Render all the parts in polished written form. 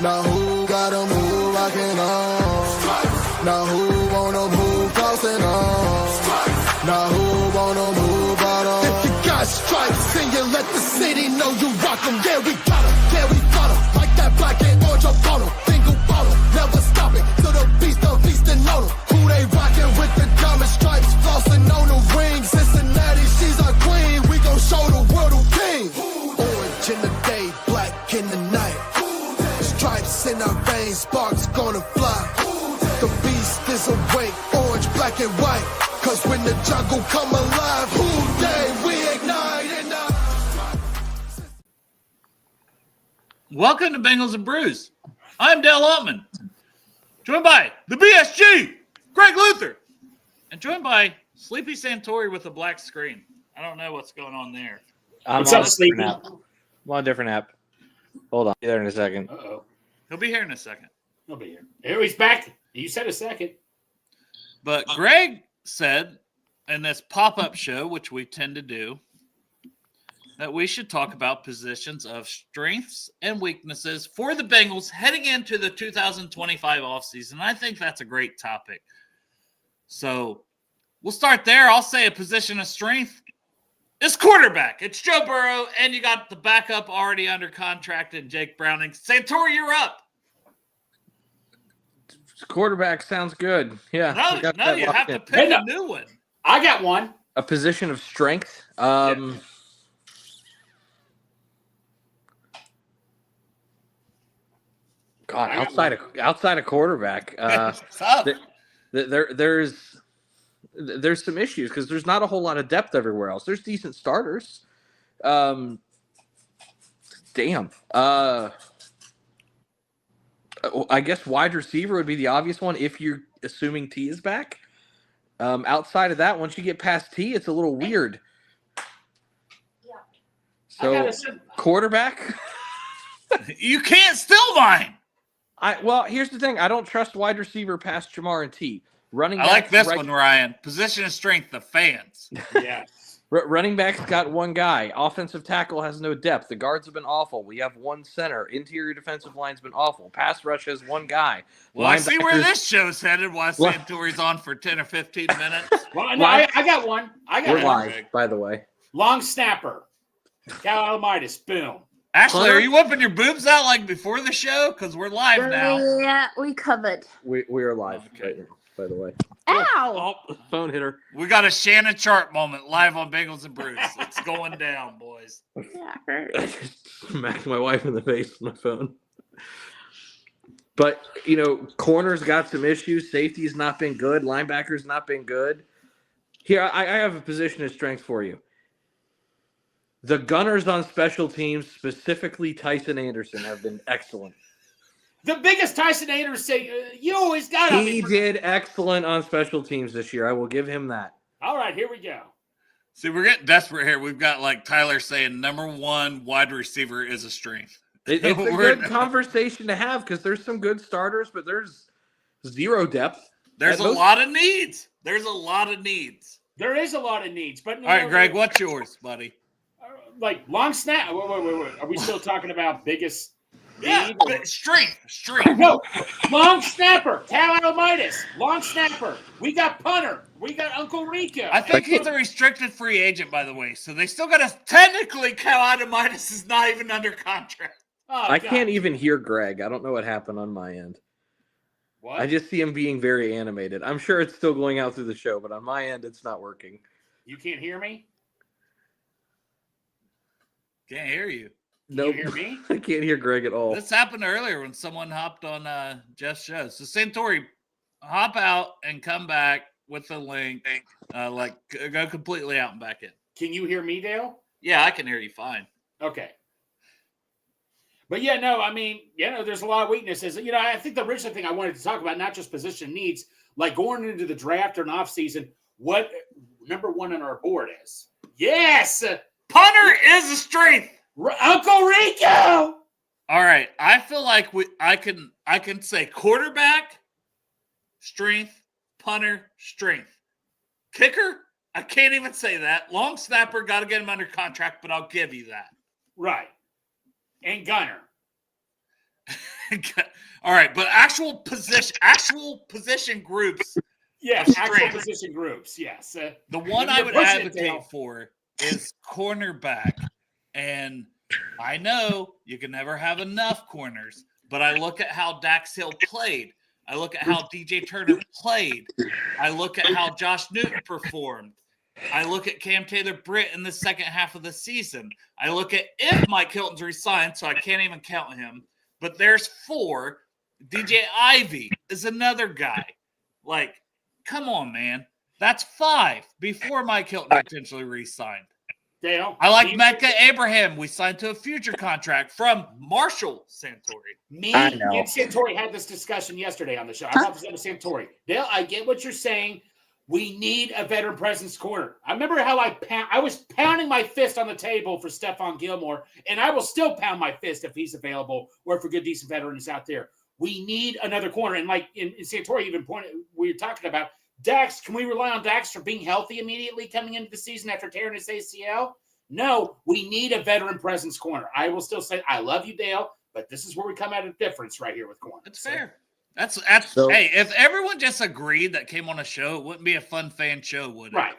Now who gotta move rockin' on? Now who wanna move crossing on? Now who wanna move out on? If you got stripes and you let the city know you rock 'em, yeah we got 'em, yeah we got 'em. Like that black and orange up on 'em, single bottle, never stop it. To the feastin' on 'em. Who they rockin' with the diamond stripes, flossin' on the ring. Cincinnati, she's our queen, we gon' show the world who king. Orange in the day, black in the night. Stripes in our veins, sparks gonna fly. The beast is awake, orange, black and white. Cause when the jungle come alive, who day we ignite and Welcome to Bengals and Brews. I'm Dale Altman, joined by the BSG, Greg Luther, and joined by Sleepy Santori with a black screen. I don't know what's going on there. What's up, Sleepy? I'm on a different app. Hold on. Be there in a second. Uh-oh. He'll be here in a second. He'll be here. Here he's back. You said a second. But Greg said in this pop-up show, which we tend to do, that we should talk about positions of strengths and weaknesses for the Bengals heading into the 2025 offseason. I think that's a great topic. So we'll start there. I'll say a position of strength is quarterback. It's Joe Burrow, and you got the backup already under contract in Jake Browning. Santori, you're up. Quarterback sounds good. Yeah. No, you have to pick a new one. I got one. A position of strength. God, outside of quarterback, there's some issues because there's not a whole lot of depth everywhere else. There's decent starters. I guess wide receiver would be the obvious one if you're assuming T is back. Outside of that, once you get past T, it's a little weird. So quarterback. You can't steal mine. Well, here's the thing. I don't trust wide receiver past Jamar and T. Running I like this one, Ryan. Position of strength, the fans. Yeah. Running back's got one guy. Offensive tackle has no depth. The guards have been awful. We have one center. Interior defensive line's been awful. Pass rush has one guy. Well, I see where this show's headed while Santori's on for 10 or 15 minutes. Well, no, I got one. We're live, by the way. Long snapper. Cal Almighty, boom. Ashley, are you whipping your boobs out like before the show? Because we're live now. Yeah, we covered. We are live right now, by the way. Ow! Oh, phone hit her. We got a Shannon Sharp moment live on Bengals and Brews. It's going down, boys. Yeah, hurt. I just smacked my wife in the face with my phone. But, corner's got some issues. Safety's not been good. Linebacker's not been good. Here, I have a position of strength for you. The gunners on special teams, specifically Tyson Anderson, have been excellent. The biggest Tyson Anderson, you always got him. He did excellent on special teams this year. I will give him that. All right, here we go. See, we're getting desperate here. We've got like Tyler saying number one wide receiver is a strength. It's a good conversation to have because there's some good starters, but there's zero depth. There's a lot of needs. There is a lot of needs. But all right, Greg, what's yours, buddy? Like long snap. Wait. Are we still talking about biggest? Yeah, strength. No, long snapper, Talanomitis, long snapper. We got punter. We got Uncle Rico. I think he's a restricted free agent, by the way. So they still got to technically Talanomitis is not even under contract. Oh, I can't even hear Greg. I don't know what happened on my end. What? I just see him being very animated. I'm sure it's still going out through the show, but on my end, it's not working. You can't hear me? Can't hear you. Nope. You hear me? I can't hear Greg at all. This happened earlier when someone hopped on Jeff's show. So Santori, hop out and come back with the link. Go completely out and back in. Can you hear me, Dale? Yeah, I can hear you fine. Okay. But there's a lot of weaknesses. I think the original thing I wanted to talk about, not just position needs, like going into the draft or an offseason, what number one on our board is. Yes! Punter is a strength. Uncle Rico. All right, I feel like I can say quarterback, strength, punter, strength. Kicker, I can't even say that. Long snapper, got to get him under contract, but I'll give you that. Right. And gunner. All right, but actual position groups. Yes, of actual strength. position groups. Yes. The one I you're would pushing it, advocate Dale. for is cornerback. And I know you can never have enough corners, but I look at how Dax Hill played. I look at how DJ Turner played. I look at how Josh Newton performed. I look at Cam Taylor-Britt in the second half of the season. I look at if Mike Hilton's resigned, so I can't even count him. But there's 4. DJ Ivy is another guy. Like, come on, man. That's 5 before Mike Hilton potentially re-signed. Dale. I like Mecca Abraham. We signed to a future contract from Marshall Santori. I know. and Santori had this discussion yesterday on the show. I brought this up with Santori. Dale, I get what you're saying. We need a veteran presence corner. I remember how I was pounding my fist on the table for Stephon Gilmore, and I will still pound my fist if he's available or if a good, decent veteran is out there. We need another corner. And like in Santori even pointed, we were talking about Dax. Can we rely on Dax for being healthy immediately coming into the season after tearing his ACL? No, we need a veteran presence corner. I will still say, I love you, Dale, but this is where we come at a difference right here with corner. That's fair. That's So- hey, if everyone just agreed that came on a show, it wouldn't be a fun fan show, would it? Right.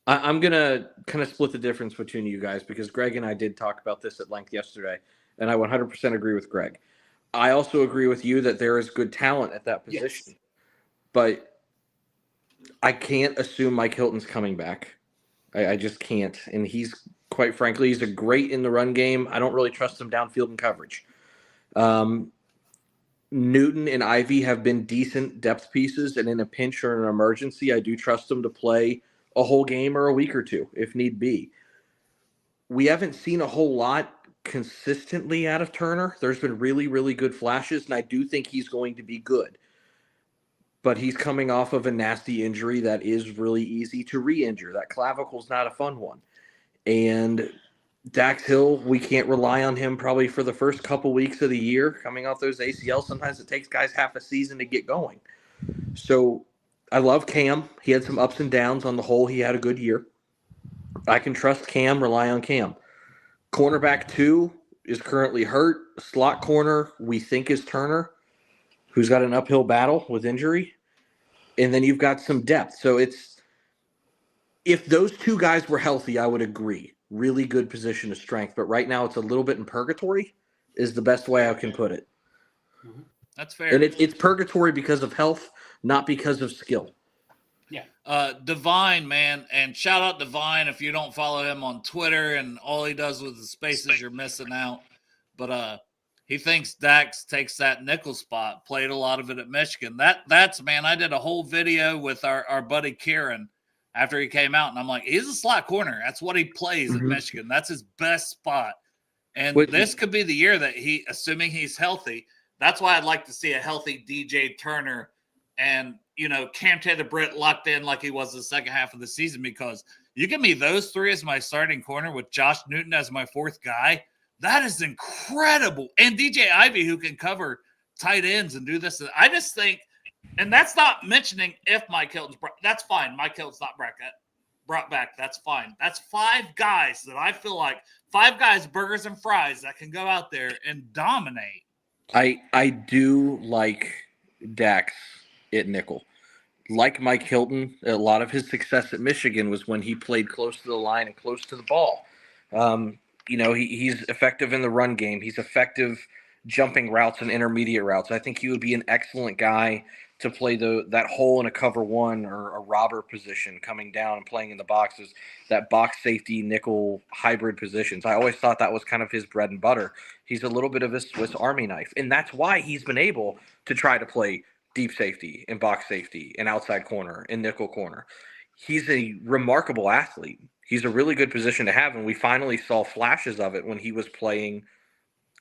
I'm going to kind of split the difference between you guys because Greg and I did talk about this at length yesterday, and I 100% agree with Greg. I also agree with you that there is good talent at that position. Yes. But I can't assume Mike Hilton's coming back. I just can't. And he's, quite frankly, he's a great in the run game. I don't really trust him downfield in coverage. Newton and Ivy have been decent depth pieces, and in a pinch or an emergency, I do trust them to play a whole game or a week or two if need be. We haven't seen a whole lot consistently out of Turner. There's been really, really good flashes, and I do think he's going to be good. But he's coming off of a nasty injury that is really easy to re-injure. That clavicle's not a fun one. And Dax Hill, we can't rely on him probably for the first couple weeks of the year coming off those ACLs. Sometimes it takes guys half a season to get going. So I love Cam. He had some ups and downs. On the whole, he had a good year. I can trust Cam, rely on Cam. Cornerback 2 is currently hurt. Slot corner, we think, is Turner, who's got an uphill battle with injury. And then you've got some depth. So it's, if those 2 guys were healthy, I would agree. Really good position of strength. But right now it's a little bit in purgatory is the best way I can put it. That's fair. And it's purgatory because of health, not because of skill. Yeah. Divine, man, and shout out Divine if you don't follow him on Twitter and all he does with the spaces, you're missing out. But he thinks Dax takes that nickel spot, played a lot of it at Michigan. That's man, I did a whole video with our buddy Kieran after he came out, and I'm like, he's a slot corner. That's what he plays at Michigan. That's his best spot. And this could be the year that he, assuming he's healthy, that's why I'd like to see a healthy DJ Turner and, Cam Taylor-Britt locked in like he was the second half of the season, because you give me those 3 as my starting corner with Josh Newton as my 4th guy. That is incredible. And DJ Ivy, who can cover tight ends and do this. I just think, and that's not mentioning if Mike Hilton's that's fine. Mike Hilton's not brought back. That's fine. That's 5 guys that I feel like 5 guys, burgers and fries, that can go out there and dominate. I do like Dax at nickel. Like Mike Hilton, a lot of his success at Michigan was when he played close to the line and close to the ball. He's effective in the run game. He's effective jumping routes and intermediate routes. I think he would be an excellent guy to play that hole in a cover 1 or a robber position coming down and playing in the boxes, that box safety nickel hybrid positions. I always thought that was kind of his bread and butter. He's a little bit of a Swiss Army knife, and that's why he's been able to try to play deep safety and box safety and outside corner and nickel corner. He's a remarkable athlete. He's a really good position to have, and we finally saw flashes of it when he was playing,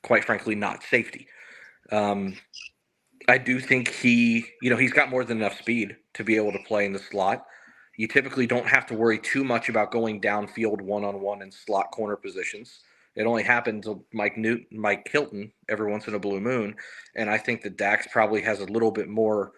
quite frankly, not safety. I do think he's got more than enough speed to be able to play in the slot. You typically don't have to worry too much about going downfield one-on-one in slot corner positions. It only happens to Mike Hilton every once in a blue moon, and I think that Dax probably has a little bit more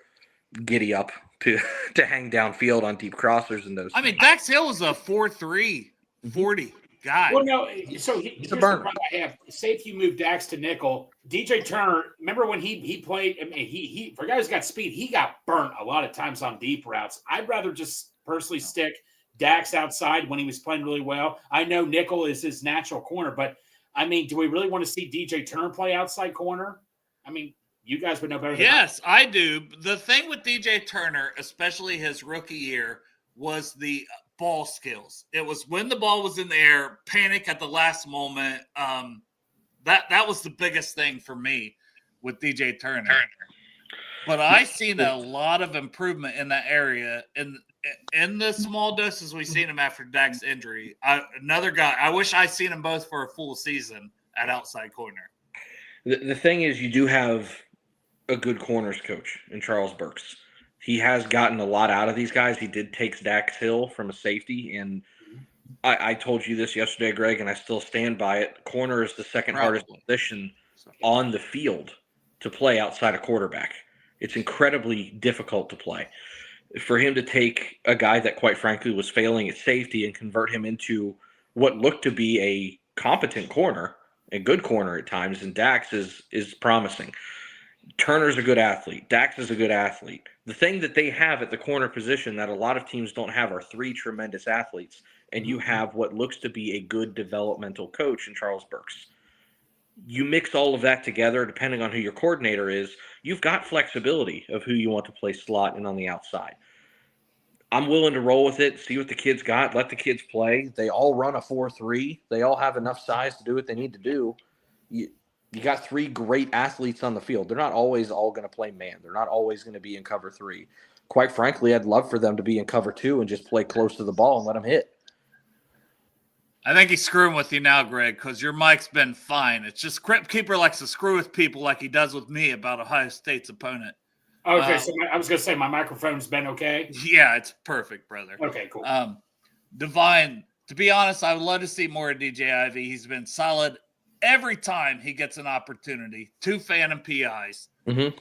giddy up to hang downfield on deep crossers and those. I mean, Dax Hill was a 4.3 40 guy. Well, no. So here's the burner. problem I have. Say if you move Dax to nickel, DJ Turner. Remember when he played? I mean, he for guys who got speed, he got burnt a lot of times on deep routes. I'd rather just personally stick Dax outside when he was playing really well. I know nickel is his natural corner, but I mean, do we really want to see DJ Turner play outside corner? I mean, you guys would know better than Yes, I do. The thing with DJ Turner, especially his rookie year, was the ball skills. It was when the ball was in the air, panic at the last moment. That was the biggest thing for me with DJ Turner. But I seen a lot of improvement in that area. In the small doses we've seen him after Dak's injury. Another guy, I wish I'd seen them both for a full season at outside corner. The thing is, you do have a good corners coach in Charles Burks. He has gotten a lot out of these guys. He did take Dax Hill from a safety, and I told you this yesterday, Greg, and I still stand by it. Corner is the second hardest position on the field to play outside a quarterback. It's incredibly difficult to play. For him to take a guy that, quite frankly, was failing at safety and convert him into what looked to be a competent corner, a good corner at times, and Dax is promising. Turner's a good athlete. Dax is a good athlete. The thing that they have at the corner position that a lot of teams don't have are three tremendous athletes, and you have what looks to be a good developmental coach in Charles Burks. You mix all of that together, depending on who your coordinator is, you've got flexibility of who you want to play slot and on the outside. I'm willing to roll with it, see what the kids got, let the kids play. They all run a 4-3. They all have enough size to do what they need to do. You got three great athletes on the field. They're not always all going to play man. They're not always going to be in cover 3. Quite frankly, I'd love for them to be in cover 2 and just play close to the ball and let them hit. I think he's screwing with you now, Greg, because your mic's been fine. It's just Crypt Keeper likes to screw with people like he does with me about Ohio State's opponent. Okay, so I was going to say my microphone's been okay? Yeah, it's perfect, brother. Okay, cool. Divine, to be honest, I would love to see more of DJ Ivy. He's been solid every time he gets an opportunity. 2 phantom PIs. Mm-hmm.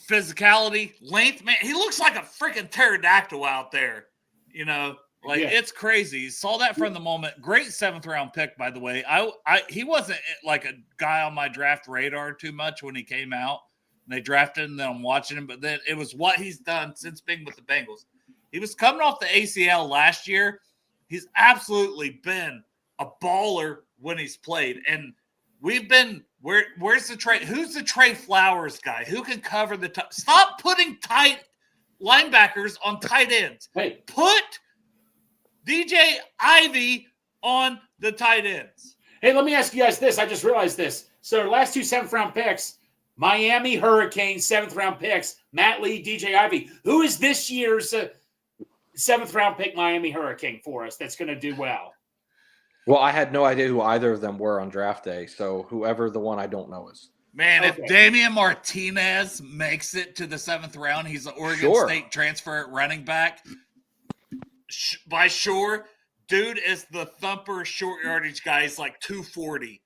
Physicality, length, man. He looks like a freaking pterodactyl out there. You know, like It's crazy. You saw that from the moment. Great 7th-round pick, by the way. He wasn't like a guy on my draft radar too much when he came out. They drafted him, and then I'm watching him. But then it was what he's done since being with the Bengals. He was coming off the ACL last year. He's absolutely been a baller when he's played. And we've been where's the Trey? Who's the Trey Flowers guy? Who can cover the top? Stop putting tight linebackers on tight ends. Hey, put DJ Ivy on the tight ends. Hey, let me ask you guys this. I just realized this. So our last 2 7th-round picks, Miami Hurricanes 7th-round picks, Matt Lee, DJ Ivy. Who is this year's 7th-round pick Miami Hurricane for us that's going to do well? Well, I had no idea who either of them were on draft day, so whoever the one I don't know is. Man, if Damian Martinez makes it to the 7th round, he's an Oregon State transfer at running back. By sure, dude is the thumper short yardage guy. He's like 240.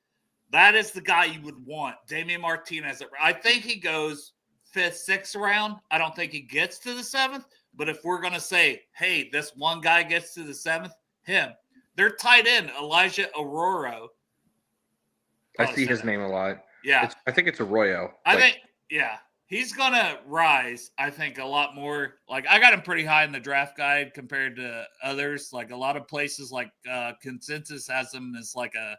That is the guy you would want. Damian Martinez. I think he goes 5th, 6th round. I don't think he gets to the 7th. But if we're going to say, hey, this one guy gets to the 7th, him. They're tight end, Elijah Arroyo. I see his name a lot. Yeah. I think it's Arroyo. I think, he's going to rise, I think, a lot more. Like, I got him pretty high in the draft guide compared to others. Like, a lot of places, like Consensus has him as like a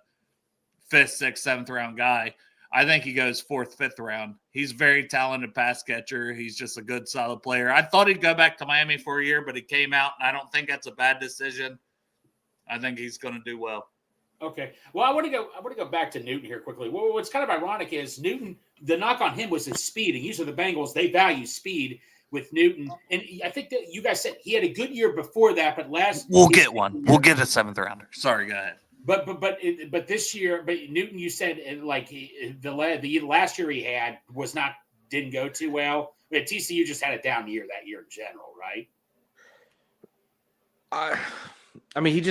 5th, 6th, 7th round guy. I think he goes 4th, 5th round. He's a very talented pass catcher. He's just a good, solid player. I thought he'd go back to Miami for a year, but he came out, and I don't think that's a bad decision. I think he's going to do well. Okay. Well, I want to go back to Newton here quickly. Well, what's kind of ironic is Newton, the knock on him was his speed, and usually the Bengals, they value speed with Newton. And I think that you guys said he had a good year before that, but we'll get one. We'll get a 7th rounder. Sorry, go ahead. But this year, Newton, you said like the last year he had didn't go too well. But TCU just had a down year that year in general, right? I mean, he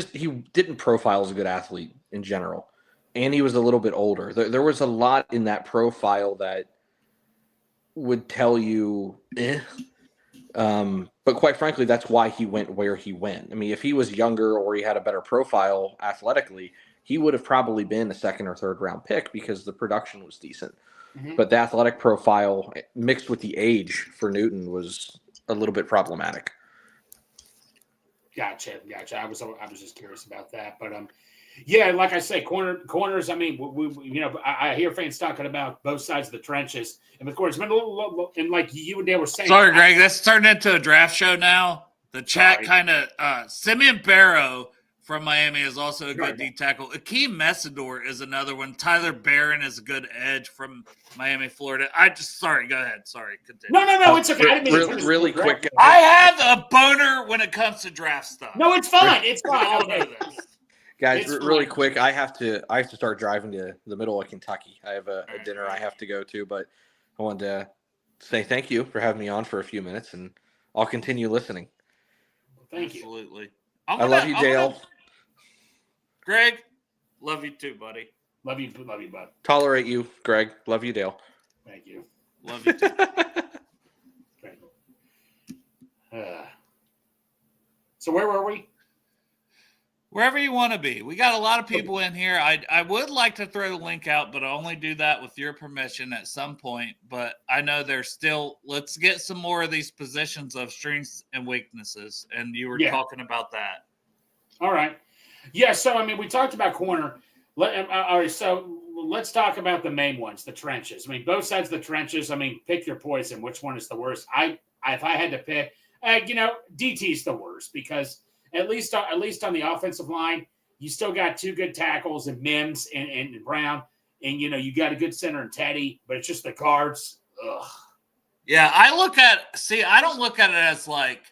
didn't profile as a good athlete in general, and he was a little bit older. There was a lot in that profile that would tell you, But quite frankly, that's why he went where he went. I mean, if he was younger or he had a better profile athletically, he would have probably been a second or third round pick because the production was decent. Mhm. But the athletic profile mixed with the age for Newton was a little bit problematic. Gotcha. I was just curious about that, but yeah, like I say, corners. I mean, I hear fans talking about both sides of the trenches, and of course, and like you and Dale were saying. Sorry, Greg, that's turned into a draft show now. The chat Sorry. kind of Simeon Barrow from Miami is also a good Sorry. D tackle. Akeem Messidor is another one. Tyler Barron is a good edge from Miami, Florida. Sorry, go ahead. Sorry, continue. No, it's okay. I didn't mean to turn this Really into a draft quick. show. I have a boner when it comes to draft stuff. No, it's fine. It's We all fine. know Okay. this. Guys, It's really fine. quick. I have to start driving to the middle of Kentucky. I have a right, dinner all I right. have to go to, but I wanted to say thank you for having me on for a few minutes, and I'll continue listening. Thank you. Absolutely. I love you, Dale. Greg, love you too, buddy. Love you, bud. Tolerate you, Greg. Love you, Dale. Thank you. Love you too. Thank you. So where were we? Wherever you want to be. We got a lot of people in here. I would like to throw the link out, but I'll only do that with your permission at some point. But I know there's still, let's get some more of these positions of strengths and weaknesses. And you were talking about that. All right. Yeah, so, I mean, we talked about corner. All right, so let's talk about the main ones, the trenches. I mean, both sides of the trenches, I mean, pick your poison. Which one is the worst? If I had to pick, DT's the worst because at least on the offensive line, you still got two good tackles in Mims and Brown. And, you got a good center in Teddy, but it's just the guards. Ugh. Yeah, I don't look at it as like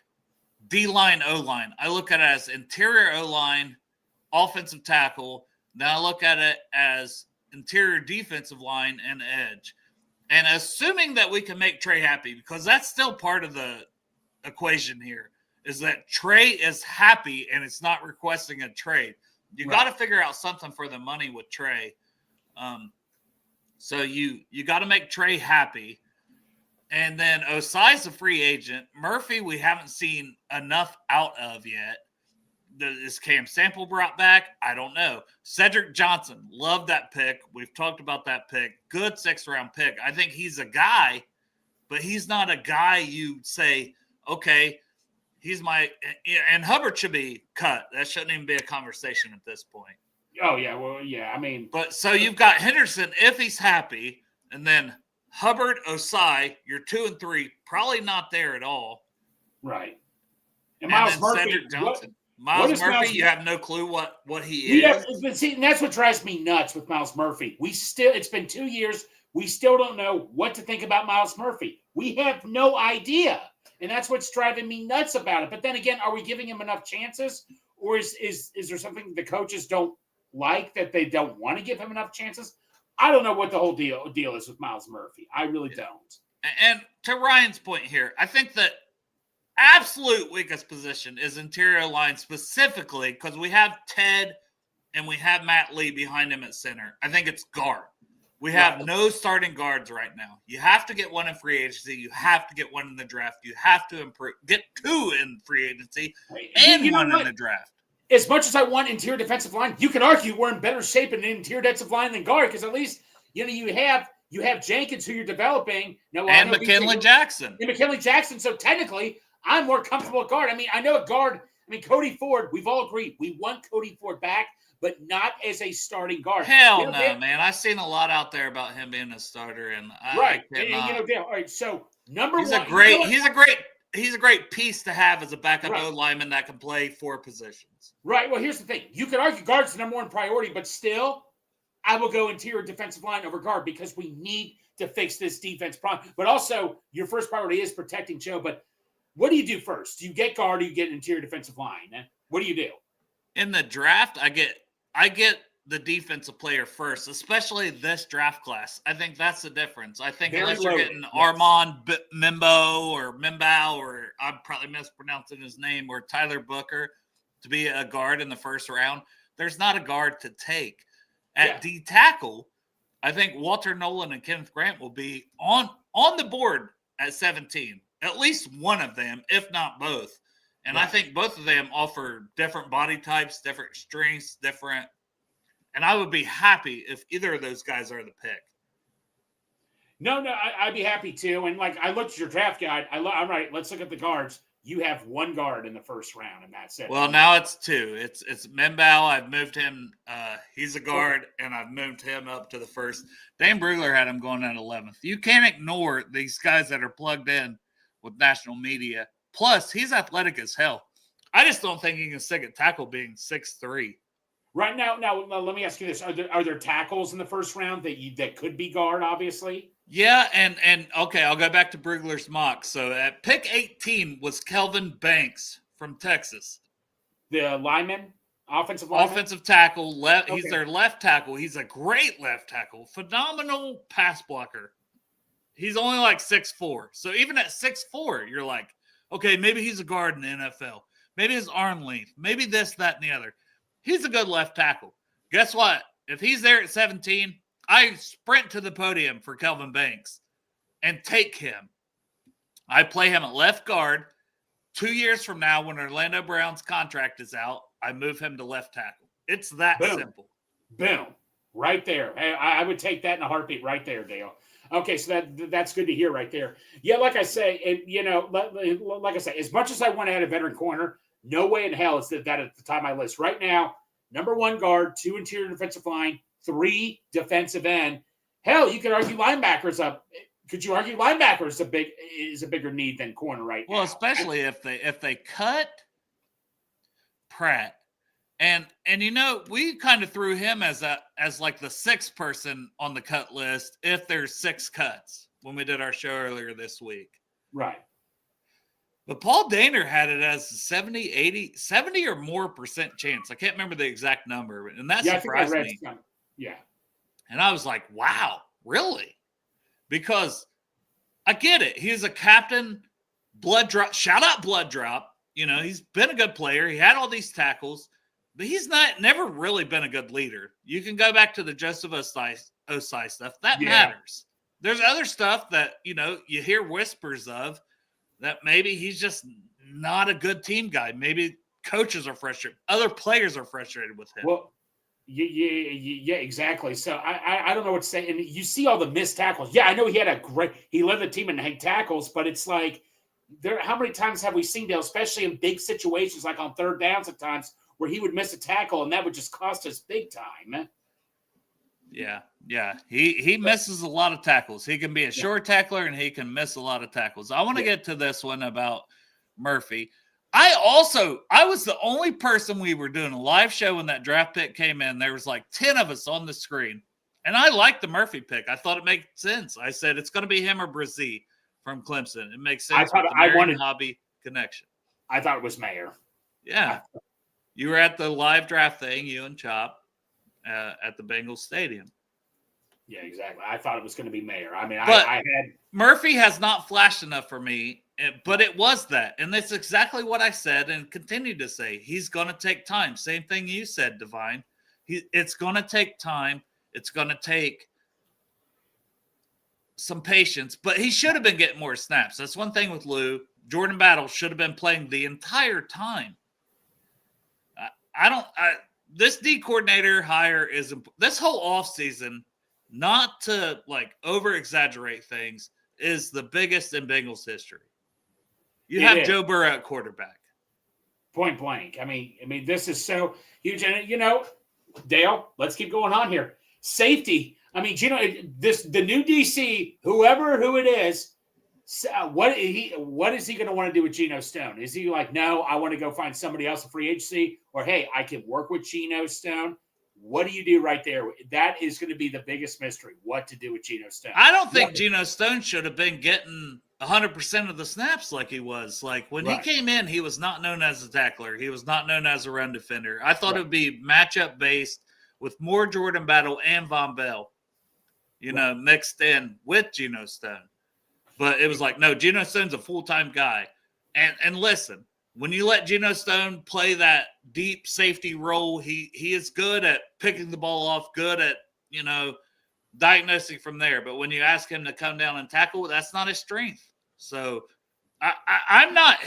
D-line, O-line. I look at it as interior O-line, offensive tackle. Then I look at it as interior defensive line and edge. And assuming that we can make Trey happy, because that's still part of the equation here, is that Trey is happy and it's not requesting a trade. You got to figure out something for the money with Trey. So you got to make Trey happy. And then Osai's a free agent. Murphy, we haven't seen enough out of yet. Is Cam Sample brought back? I don't know. Cedric Johnson, love that pick. We've talked about that pick. Good 6th-round pick. I think he's a guy, but he's not a guy you say, okay, he's my – and Hubbard should be cut. That shouldn't even be a conversation at this point. Oh, yeah. Well, yeah, I mean – But so you've got Henderson if he's happy, and then Hubbard, Osai, you're 2 and 3, probably not there at all. Right. And then Cedric Johnson. Miles Murphy, you have no clue what he is. Yeah, but see, and that's what drives me nuts with Miles Murphy. It's been 2 years. We still don't know what to think about Miles Murphy. We have no idea. And that's what's driving me nuts about it. But then again, are we giving him enough chances? Or is there something the coaches don't like that they don't want to give him enough chances? I don't know what the whole deal is with Miles Murphy. I really don't. And to Ryan's point here, I think that absolute weakest position is interior line specifically because we have Ted and we have Matt Lee behind him at center. I think it's guard. We have no starting guards right now. You have to get one in free agency. You have to get one in the draft. You have to get 2 in free agency and one in the draft. As much as I want interior defensive line, you can argue we're in better shape in interior defensive line than guard because at least you have Jenkins who you're developing. And McKinley Jackson. And McKinley Jackson. So technically, I'm more comfortable at guard. I mean, I know a guard. I mean, Cody Ford, we've all agreed. We want Cody Ford back, but not as a starting guard. Hell no, man. I've seen a lot out there about him being a starter. And all right, so number he's one. He's a great piece to have as a backup O lineman that can play 4 positions. Right. Well, here's the thing. You could argue guard's the number one priority, but still, I will go interior defensive line over guard because we need to fix this defense problem. But also, your first priority is protecting Joe, but what do you do first? Do you get guard or you get interior defensive line? What do you do? In the draft, I get the defensive player first, especially this draft class. I think that's the difference. I think unless you're getting Armand Mimbo or Mimbao, or I'm probably mispronouncing his name, or Tyler Booker to be a guard in the first round, there's not a guard to take. At D tackle, I think Walter Nolan and Kenneth Grant will be on the board at 17. at least one of them, if not both. And I think both of them offer different body types, different strengths, different. And I would be happy if either of those guys are the pick. No, I'd be happy too. And like I looked at your draft guide. I'm right. Let's look at the guards. You have one guard in the first round, and that's it. Well, now it's two. It's Membao. I've moved him. He's a guard, and I've moved him up to the first. Dane Brugler had him going at 11th. You can't ignore these guys that are plugged in with national media. Plus, he's athletic as hell. I just don't think he can stick at tackle being 6'3". Right now, let me ask you this: Are there tackles in the first round that could be guard? Obviously. Yeah, and okay, I'll go back to Brugler's mock. So at pick 18 was Kelvin Banks from Texas. The lineman, offensive tackle. He's Okay. their left tackle. He's a great left tackle. Phenomenal pass blocker. He's only like 6'4". So even at 6'4", you're like, okay, maybe he's a guard in the NFL. Maybe his arm length. Maybe this, that, and the other. He's a good left tackle. Guess what? If he's there at 17, I sprint to the podium for Kelvin Banks and take him. I play him at left guard. 2 years from now, when Orlando Brown's contract is out, I move him to left tackle. It's that simple. Boom. Right there. I would take that in a heartbeat right there, Dale. Okay, so that's good to hear right there. Yeah, like I say, and like I say, as much as I want to add a veteran corner, no way in hell is that at the top of my list. Right now, number 1 guard, 2 interior defensive line, 3 defensive end. Hell, you could argue linebackers up. Could you argue linebackers is a bigger need than corner right now? Well, especially if they cut Pratt. And we kind of threw him as like the 6th person on the cut list if there's 6 cuts when we did our show earlier this week. Right. But Paul Daner had it as 70 or more % chance. I can't remember the exact number, and that surprised me. Yeah. And I was like, wow, really? Because I get it. He's a captain, blood drop. Shout out blood drop. He's been a good player. He had all these tackles, but he's never really been a good leader. You can go back to the Joseph Osai stuff. That matters. There's other stuff that, you hear whispers of that maybe he's just not a good team guy. Maybe coaches are frustrated. Other players are frustrated with him. Well, yeah, exactly. So I don't know what to say. And you see all the missed tackles. Yeah, I know he led the team in tackles, but it's like, how many times have we seen Dale, especially in big situations like on third downs at times, where he would miss a tackle and that would just cost us big time? Yeah. He misses a lot of tackles. He can be a short tackler and he can miss a lot of tackles. I want to get to this one about Murphy. I was the only person. We were doing a live show when that draft pick came in. There was like 10 of us on the screen. And I liked the Murphy pick. I thought it made sense. I said, it's going to be him or Brazee from Clemson. It makes sense. I wanted hobby connection. I thought it was Mayer. Yeah. You were at the live draft thing, you and Chop, at the Bengals stadium. Yeah, exactly. I thought it was going to be Mayer. I mean, but I had Murphy has not flashed enough for me, but it was that. And that's exactly what I said and continue to say. He's going to take time. Same thing you said, Divine. It's going to take time. It's going to take some patience, but he should have been getting more snaps. That's one thing with Lou. Jordan Battle should have been playing the entire time. This D coordinator hire is this whole offseason, not to like over exaggerate things, is the biggest in Bengals history. You have Joe Burrow at quarterback. Point blank. I mean, this is so huge. And Dale, let's keep going on here. Safety. I mean, the new DC, who it is, what is he going to want to do with Geno Stone? Is he like, no, I want to go find somebody else in free agency, or hey, I can work with Geno Stone? What do you do right there? That is going to be the biggest mystery. What to do with Geno Stone? I don't think Geno Stone should have been getting 100% of the snaps like he was. Like when he came in, he was not known as a tackler. He was not known as a run defender. I thought it would be matchup based with more Jordan Battle and Von Bell, mixed in with Geno Stone. But it was like, no, Geno Stone's a full-time guy. And listen, when you let Geno Stone play that deep safety role, he is good at picking the ball off, good at, diagnosing from there. But when you ask him to come down and tackle, that's not his strength. So I'm not.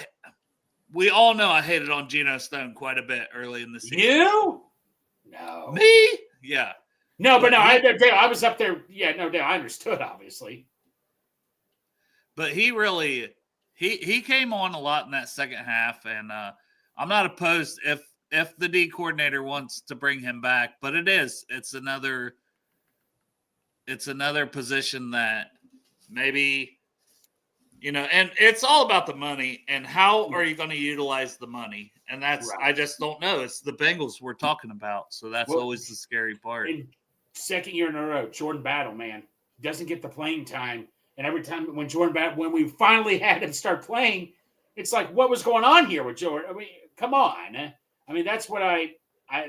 We all know I hated on Geno Stone quite a bit early in the season. You? No. Me? Yeah. No, but But no, he- I was up there. Yeah, no doubt. I understood, obviously. But he really he came on a lot in that second half, and I'm not opposed if the D coordinator wants to bring him back, but it's another position that maybe and it's all about the money and how are you going to utilize the money, and that's Right. I just don't know. It's the Bengals we're talking about, so that's Well, always the scary part. In second year in a row, Jordan Battle, man, doesn't get the playing time. And every time when we finally had him start playing, it's like, what was going on here with Jordan? I mean, come on. I mean, that's what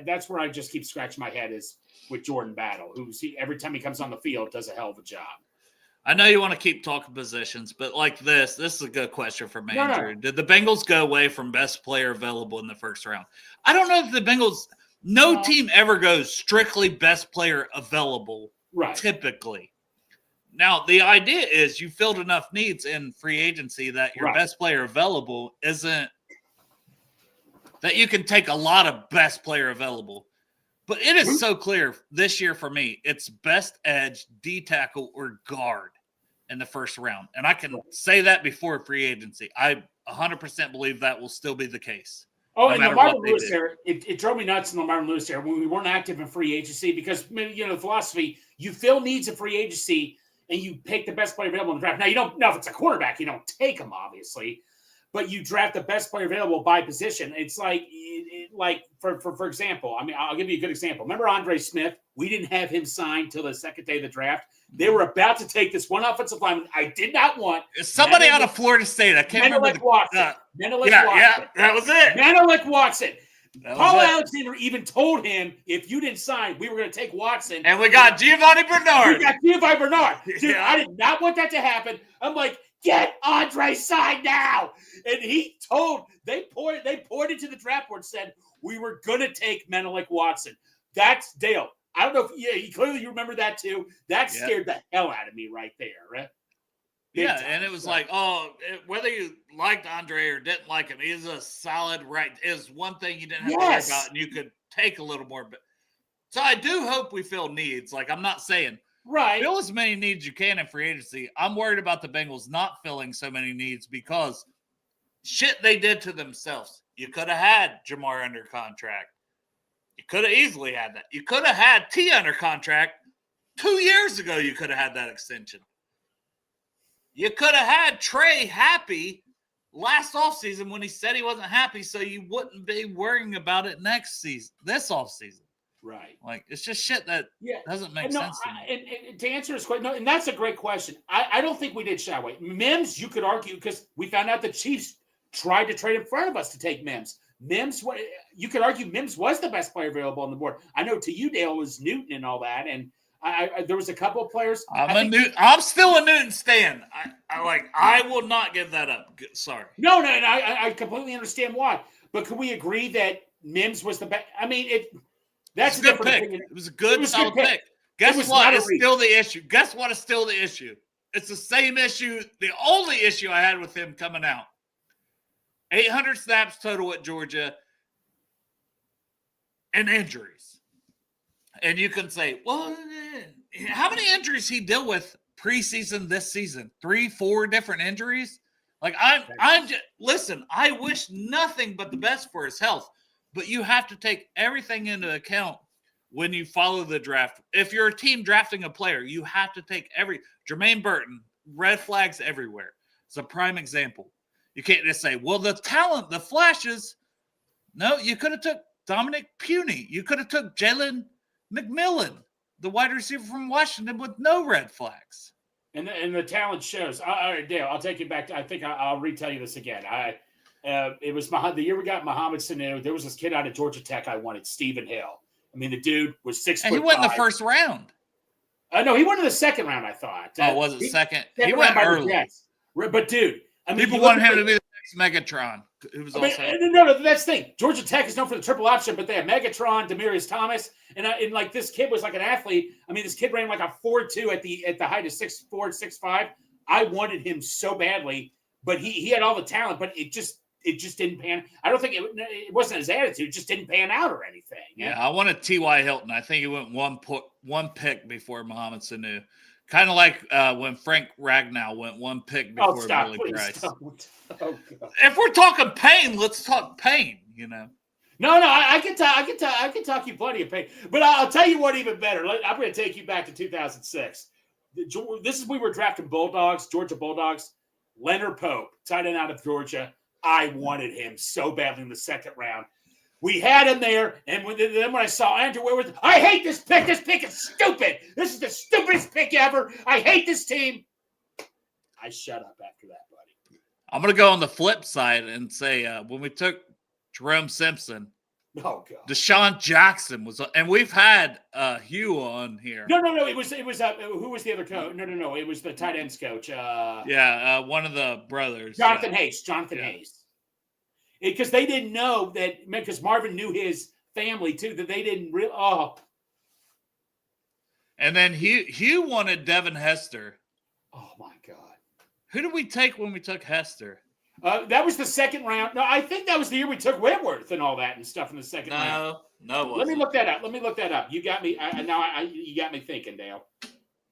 that's where I just keep scratching my head is with Jordan Battle, every time he comes on the field does a hell of a job. I know you want to keep talking positions, but like this is a good question for me, No. Andrew. Did the Bengals go away from best player available in the first round? I don't know if the Bengals – no team ever goes strictly best player available, Right. typically. Now, the idea is you filled enough needs in free agency that your Right. best player available isn't – that you can take a lot of best player available. But it is so clear this year for me, it's best edge, D tackle, or guard in the first round. And I can say that before free agency. I 100% believe that will still be the case. Oh, no and the matter Marvin what they Lewis do. era, it drove me nuts in the Marvin Lewis era when we weren't active in free agency because, the philosophy, you fill needs in free agency and you pick the best player available in the draft. Now, you don't know if it's a quarterback, you don't take him, obviously, but you draft the best player available by position. It's like, for example, I mean, I'll give you a good example. Remember Andre Smith? We didn't have him signed till the second day of the draft. They were about to take this one offensive lineman I did not want. Somebody out of Florida State. I can't remember. Watson. Menelik Yeah, Watson. that was it. Menelik Watson. That was Paul it. Alexander even told him, if you didn't sign, we were going to take Watson. And we got Giovanni Bernard. We got Giovanni Bernard. Dude, Yeah. I did not want that to happen. I'm like, get Andre signed now. And they poured into the draft board and said, we were going to take Menelik Watson. That's Dale. I don't know if you remember that too. That scared the hell out of me right there, right? Big Yeah, time. and it was So, like, whether you liked Andre or didn't like him, he's a solid right. Is one thing you didn't have to worry about, and you could take a little more. But so I do hope we fill needs. Like, I'm not saying right. fill as many needs you can in free agency. I'm worried about the Bengals not filling so many needs because shit they did to themselves. You could have had Jamar under contract. You could have easily had that. You could have had T under contract 2 years ago. You could have had that extension. You could have had Trey happy last offseason when he said he wasn't happy, so you wouldn't be worrying about it next season, this offseason. Right. Like, it's just shit that doesn't make sense to me. And to answer this question, and that's a great question. I don't think we did shy away. Mims, you could argue, because we found out the Chiefs tried to trade in front of us to take Mims. You could argue Mims was the best player available on the board. I know to you, Dale, was Newton and all that, and there was a couple of players. I'm still a Newton stan. I will not give that up. Sorry. No, I completely understand why. But can we agree that Mims was the best? I mean, that's a good pick. It was a good, solid pick. Guess what? It's still the issue. Guess what is still the issue? It's the same issue. The only issue I had with him coming out. 800 snaps total at Georgia and injuries. And you can say, well, how many injuries he deal with preseason this season? 3-4 different injuries? Like, I'm just, listen, I wish nothing but the best for his health, but you have to take everything into account when you follow the draft. If you're a team drafting a player, you have to take Jermaine Burton, red flags everywhere. It's a prime example. You can't just say, well, the talent, the flashes. No, you could have took Dominic Puny. You could have took Jalen McMillan, the wide receiver from Washington, with no red flags. And the talent shows. All right, Dale, I'll take you back to, I think I'll retell you this again. It was the year we got Mohamed Sanu. There was this kid out of Georgia Tech I wanted, Stephen Hill. I mean, the dude was 6 And foot he went in the 5. first round. No, he went in the second round, I thought. Was it second? He Second went round by the early. Jets. But, dude, I mean, People wanted him to be the next Megatron. Who was also no, that's the thing. Georgia Tech is known for the triple option, but they have Megatron, Demaryius Thomas, and like this kid was like an athlete. I mean, this kid ran like a 4.2 at the height of 6'4", 6'5". I wanted him so badly, but he had all the talent, but it just didn't pan. I don't think it wasn't his attitude; it just didn't pan out or anything. Yeah, I wanted T.Y. Hilton. I think he went one pick before Mohamed Sanu. Kind of like when Frank Ragnow went one pick before Billy Price. Don't. Oh, God. If we're talking pain, let's talk pain. No, I can talk you plenty of pain. But I'll tell you what, even better. I'm going to take you back to 2006. We were drafting Georgia Bulldogs. Leonard Pope, tight end out of Georgia. I wanted him so badly in the second round. We had him there, and then when I saw Andrew Whitworth, I hate this pick. This pick is stupid. This is the stupidest pick ever. I hate this team. I shut up after that, buddy. I'm going to go on the flip side and say when we took Jerome Simpson, oh God, Deshaun Jackson was, and we've had Hugh on here. No. It was who was the other coach? No. It was the tight ends coach. One of the brothers, Jonathan Hayes. Hayes. Because they didn't know that, because Marvin knew his family too, that they didn't really. Oh. And then Hugh wanted Devin Hester. Oh my God. Who did we take when we took Hester? That was the second round. No, I think that was the year we took Whitworth and all that and stuff in the second round. No. Let me look that up. You got me. You got me thinking, Dale.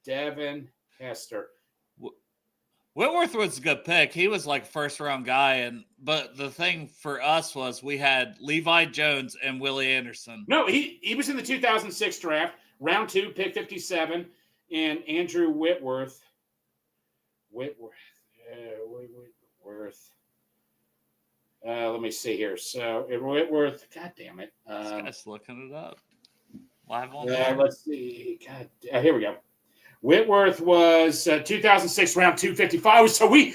Devin Hester. Whitworth was a good pick. He was like first round guy, but the thing for us was we had Levi Jones and Willie Anderson. No, he was in the 2006 draft, round 2, pick 57, and Andrew Whitworth. Let me see here. So Whitworth, God damn it. This guy's looking it up. Live on let's see. God, here we go. Whitworth was 2006 round 255. So we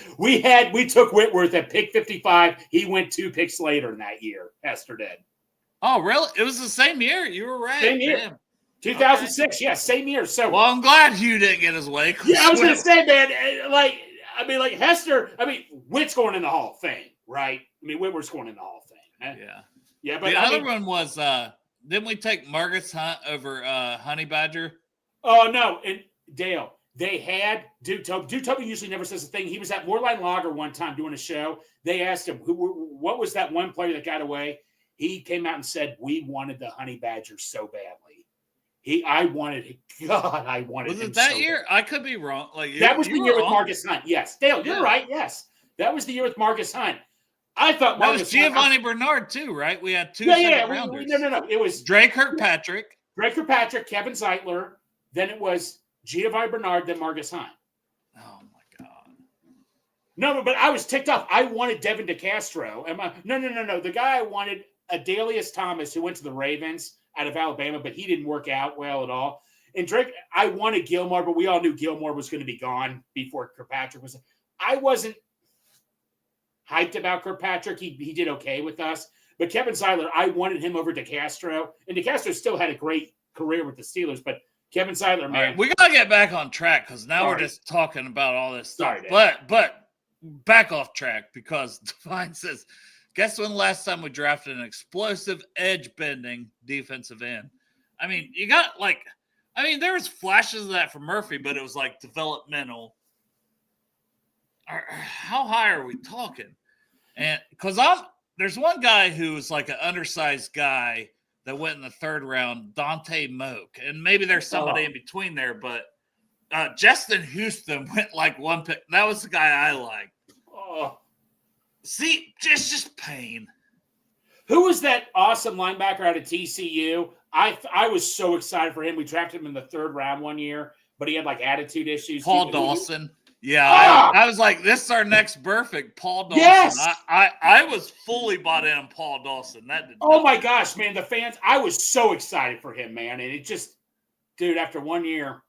took Whitworth at pick 55. He went 2 picks later in that year. Hester did. Oh, really? It was the same year. You were right. Same year. Damn. 2006. Okay. Yeah, same year. So well, I'm glad Hugh didn't get his way. Yeah, I was going to say, man. Hester. Witt's going in the Hall of Fame, right? Whitworth's going in the Hall of Fame. Yeah. But the other one was didn't we take Marcus Hunt over Honey Badger? Oh no, and Dale, they had Duke Toby. Duke Toby usually never says a thing. He was at Moorline Lager one time doing a show. They asked him, what was that one player that got away? He came out and said, we wanted the Honey Badger so badly. I wanted him. Was it that year? I could be wrong. That was the year with Marcus Hunt. Yes. Dale, you're right. Yes. That was the year with Marcus Hunt. I thought Marcus was Giovanni Bernard too, right? We had 2 rounders. No. It was Drake Kirkpatrick, Kevin Zeitler. Then it was Giovanni Bernard, then Marcus Hunt. Oh my God. No, but I was ticked off. I wanted Devin DeCastro. No. The guy I wanted, Adalius Thomas, who went to the Ravens out of Alabama, but he didn't work out well at all. And Drake, I wanted Gilmore, but we all knew Gilmore was going to be gone before Kirkpatrick was. I wasn't hyped about Kirkpatrick. He did okay with us. But Kevin Zeitler, I wanted him over DeCastro. And DeCastro still had a great career with the Steelers, but Kevin Zeitler, man. Right, we got to get back on track because now we're just talking about all this stuff. But back off track because Divine says, guess when the last time we drafted an explosive edge-bending defensive end? You got there was flashes of that from Murphy, but it was like developmental. How high are we talking? And because there's one guy who was like an undersized guy that went in the 3rd round, Dante Moak. And maybe there's somebody in between there, but Justin Houston went like 1 pick. That was the guy I liked. Oh. See, just pain. Who was that awesome linebacker out of TCU? I was so excited for him. We drafted him in the 3rd round one year, but he had like attitude issues. Paul Dawson. Yeah, I was like, this is our next perfect, Paul Dawson. Yes! I was fully bought in on Paul Dawson. My gosh, man, the fans, I was so excited for him, man. And it just, dude, after 1 year,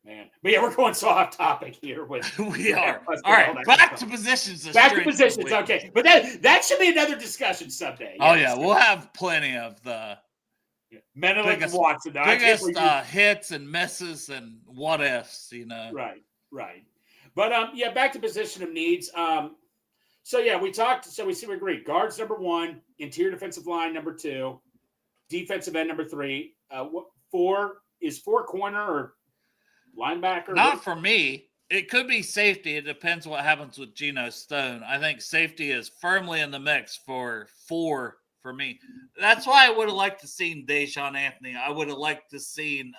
man. But yeah, we're going so off topic here. We are. All right, back to positions. Back to positions, okay. But that should be another discussion someday. Oh, yeah, we'll have plenty of the Menelik and Watson. Biggest hits and misses and what ifs, Right. But back to position of needs. We talked. So we agreed. Guards number 1, interior defensive line number 2, defensive end number 3. 4 corner or linebacker? Not for me. it could be safety. It depends what happens with Geno Stone. I think safety is firmly in the mix for 4 for me. That's why I would have liked to seen Deshaun Anthony. I would have liked to seen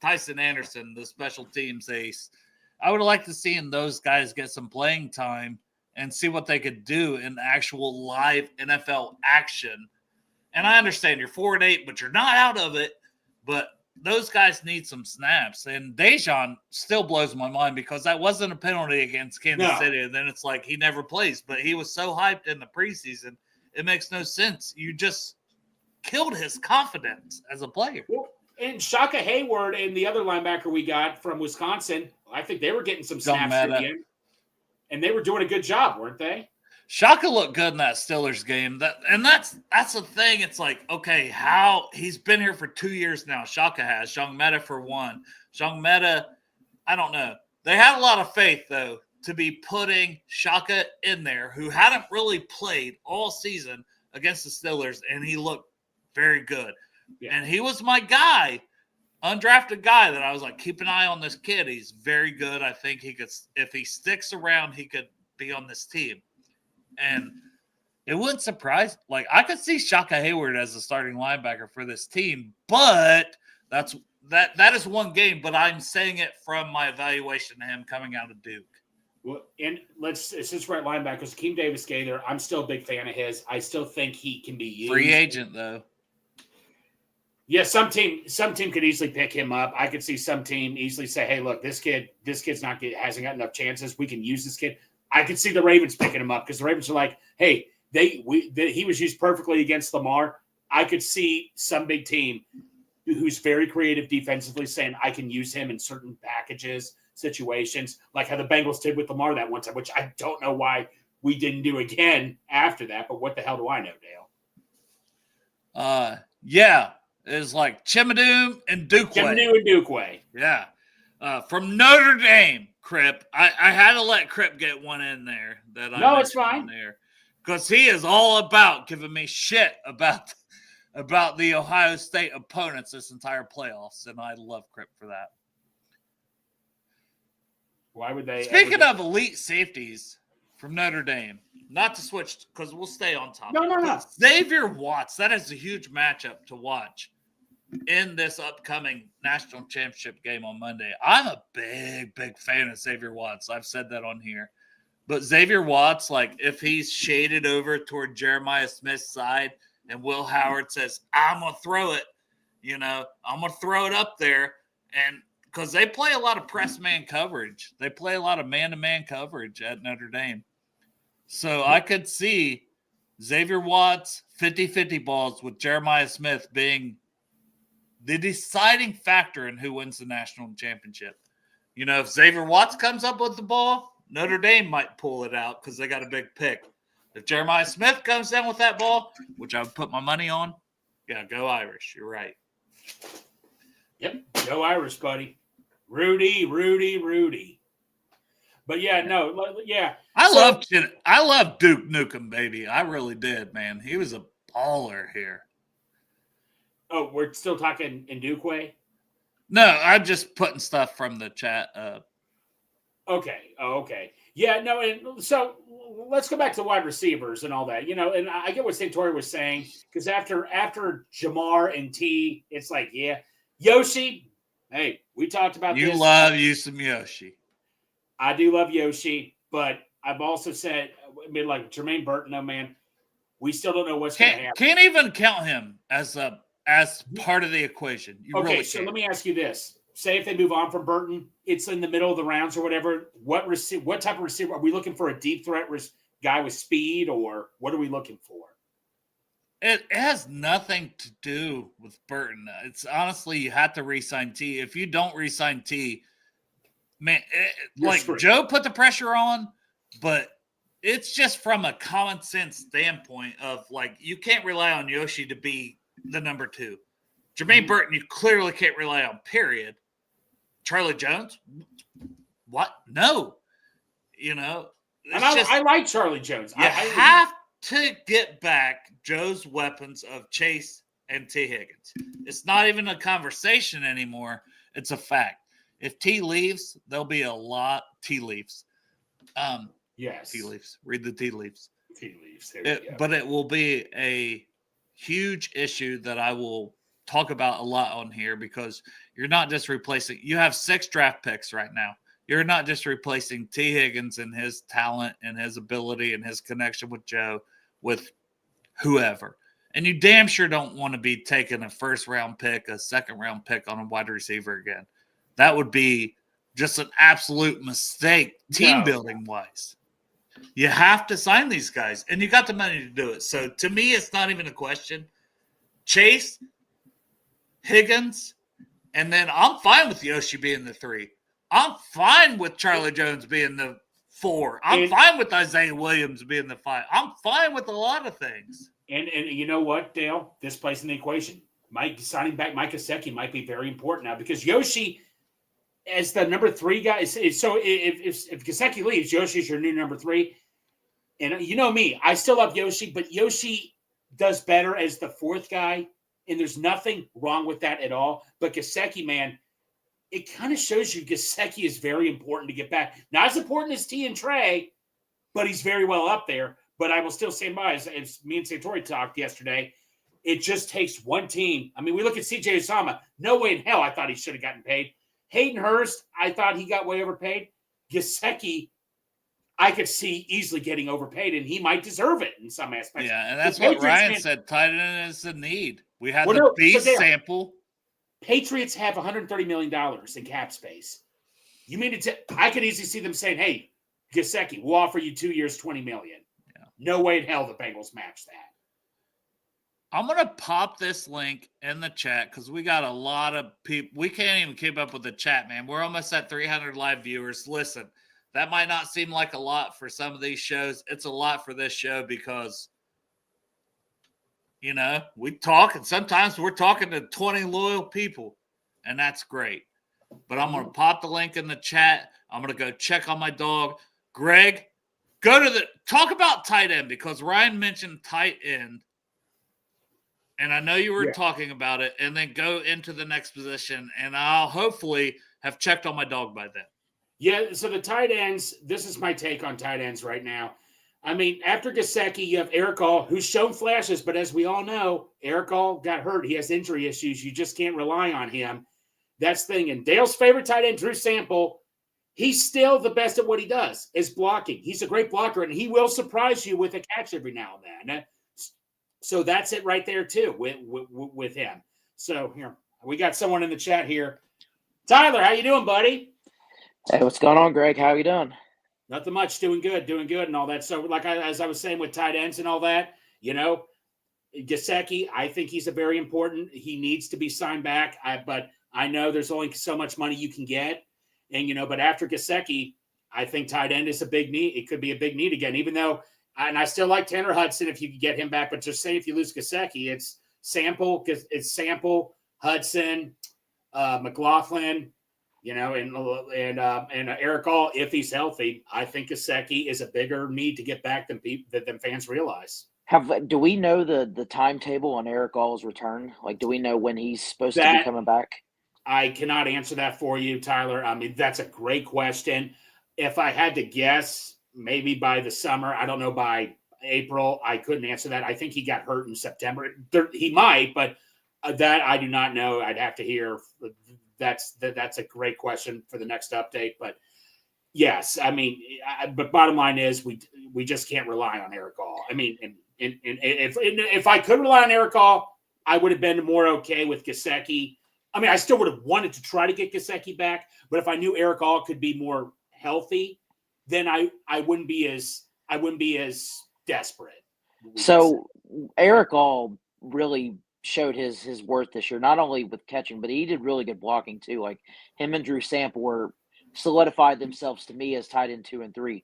Tyson Anderson, the special teams ace. I would have liked to seen those guys get some playing time and see what they could do in actual live NFL action. And I understand you're 4-8, but you're not out of it. But those guys need some snaps. And Deshaun still blows my mind because that wasn't a penalty against Kansas City. And then it's like he never plays. But he was so hyped in the preseason, it makes no sense. You just killed his confidence as a player. Well, and Shaka Hayward and the other linebacker we got from Wisconsin, I think they were getting some snaps at the end. And they were doing a good job, weren't they? Shaka looked good in that Steelers game. That's the thing. It's like, okay, how he's been here for 2 years now. Shaka has. Young Meta for 1. Young Meta, I don't know. They had a lot of faith, though, to be putting Shaka in there, who hadn't really played all season against the Steelers, and he looked very good. Yeah. And he was my guy, undrafted guy that I was like, keep an eye on this kid. He's very good. I think he could, if he sticks around, he could be on this team. And it wouldn't surprise, like, I could see Shaka Hayward as a starting linebacker for this team, but that is one game. But I'm saying it from my evaluation of him coming out of Duke. Well, and since we're at linebackers, Keem Davis-Gaither, I'm still a big fan of his. I still think he can be used. Free agent, though. Yeah, some team could easily pick him up. I could see some team easily say, "Hey, look, this kid's hasn't got enough chances. We can use this kid." I could see the Ravens picking him up because the Ravens are like, "Hey, he was used perfectly against Lamar." I could see some big team who's very creative defensively saying, "I can use him in certain packages, situations," like how the Bengals did with Lamar that one time, which I don't know why we didn't do again after that. But what the hell do I know, Dale? Yeah. Is like Chimadoom and Dukeway. Chimadoom and Dukeway. Yeah. From Notre Dame, Crip. I had to let Crip get one in there. It's fine. Because he is all about giving me shit about the Ohio State opponents this entire playoffs, and I love Crip for that. Why would they? Speaking of elite safeties from Notre Dame, not to switch because we'll stay on top. No. Xavier Watts, that is a huge matchup to watch in this upcoming national championship game on Monday. I'm a big fan of Xavier Watts. I've said that on here. But Xavier Watts, like, if he's shaded over toward Jeremiah Smith's side and Will Howard says, I'm going to throw it, I'm going to throw it up there. And because they play a lot of press man coverage. They play a lot of man-to-man coverage at Notre Dame. So I could see Xavier Watts 50-50 balls with Jeremiah Smith being the deciding factor in who wins the national championship. If Xavier Watts comes up with the ball, Notre Dame might pull it out because they got a big pick. If Jeremiah Smith comes down with that ball, which I would put my money on, yeah, go Irish. You're right. Yep, go Irish, buddy. Rudy. But yeah, no, yeah. I love Duke Nukem, baby. I really did, man. He was a baller here. Oh, we're still talking in Duke way? No, I'm just putting stuff from the chat up. Okay. Oh, okay. Yeah, no, and so let's go back to wide receivers and all that. And I get what Santori was saying, because after Jamar and T, it's like, yeah. Yoshi, hey, we talked about this. You love you some Yoshi. I do love Yoshi, but I've also said, like Jermaine Burton, no, man, we still don't know what's going to happen. Can't even count him as part of the equation. So let me ask you this. Say if they move on from Burton, it's in the middle of the rounds or whatever. What type of receiver? Are we looking for a deep threat guy with speed, or what are we looking for? It has nothing to do with Burton. It's honestly, you have to re-sign T. If you don't re-sign T, man, Joe put the pressure on, but it's just from a common sense standpoint of like, you can't rely on Yoshi to be the number 2. Jermaine Burton, you clearly can't rely on, period. Charlie Jones? What? No. I like Charlie Jones. You have to get back Joe's weapons of Chase and T. Higgins. It's not even a conversation anymore. It's a fact. If T leaves, there'll be a lot tea leaves. Yes. Tea leaves. Read the tea leaves. Tea leaves. There you go. But it will be a huge issue that I will talk about a lot on here because you're not just replacing. You have 6 draft picks right now. You're not just replacing T. Higgins and his talent and his ability and his connection with Joe with whoever. And you damn sure don't want to be taking a first-round pick, a second-round pick on a wide receiver again. That would be just an absolute mistake team-building-wise. You have to sign these guys, and you got the money to do it. So, to me, it's not even a question. Chase, Higgins, and then I'm fine with Yoshi being the 3. I'm fine with Charlie Jones being the 4. I'm fine with Isaiah Williams being the 5. I'm fine with a lot of things. And you know what, Dale? This plays in the equation. Signing back Mike Gesicki might be very important now because Yoshi, as the number 3 guy, so if Gesicki leaves, Yoshi's your new number 3. And you know me, I still love Yoshi, but Yoshi does better as the 4th guy, and there's nothing wrong with that at all. But Gesicki, man, it kind of shows you Gesicki is very important to get back. Not as important as T and Trey, but he's very well up there. But I will still stand by, as me and Santori talked yesterday, it just takes one team. I mean, we look at C.J. Usama. No way in hell I thought he should have gotten paid. Hayden Hurst, I thought he got way overpaid. Gesicki, I could see easily getting overpaid, and he might deserve it in some aspects. Yeah, and that's what Ryan said. Tight end is a need. We had the beast sample. Patriots have $130 million in cap space. You mean I could easily see them saying, hey, Gesicki, we'll offer you 2 years, $20 million. Yeah. No way in hell the Bengals match that. I'm going to pop this link in the chat because we got a lot of people. We can't even keep up with the chat, man. We're almost at 300 live viewers. Listen, that might not seem like a lot for some of these shows. It's a lot for this show because, you know, we talk and sometimes we're talking to 20 loyal people, and that's great. But I'm going to pop the link in the chat. I'm going to go check on my dog. Greg, talk about tight end because Ryan mentioned tight end. And I know you were talking about it, and then go into the next position, and I'll hopefully have checked on my dog by then. Yeah, so the tight ends, this is my take on tight ends right now. I mean, after Gesicki, you have Eric All, who's shown flashes, but as we all know, Eric All got hurt. He has injury issues. You just can't rely on him. That's the thing. And Dale's favorite tight end, Drew Sample, he's still the best at what he does, is blocking. He's a great blocker, and he will surprise you with a catch every now and then. So that's it right there, too, with him. So here, we got someone in the chat here. Tyler, how you doing, buddy? Hey, what's going on, Greg? How you doing? Nothing much. Doing good and all that. So, as I was saying with tight ends and all that, you know, Gesicki, I think he's a very important. He needs to be signed back. But I know there's only so much money you can get. And, you know, but after Gesicki, I think tight end is a big need. It could be a big need again, even though – and I still like Tanner Hudson if you could get him back. But just say if you lose Gesicki, it's Sample, Hudson, McLaughlin, you know, and Eric All if he's healthy. I think Gesicki is a bigger need to get back than fans realize. Do we know the timetable on Eric All's return? Like, do we know when he's supposed to be coming back? I cannot answer that for you, Tyler. I mean, that's a great question. If I had to guess, maybe by the summer, I don't know, by April, I couldn't answer that. I think he got hurt in September. He might, but that I do not know. I'd have to hear. That's a great question for the next update. But yes, I mean, but bottom line is we just can't rely on Eric All. I mean, and if I could rely on Eric All, I would have been more okay with Gesicki. I mean, I still would have wanted to try to get Gesicki back, but if I knew Eric All could be more healthy, then I wouldn't be as desperate. So Eric All really showed his worth this year, not only with catching, but he did really good blocking too. Like him and Drew Sample were solidified themselves to me as tight end 2 and 3.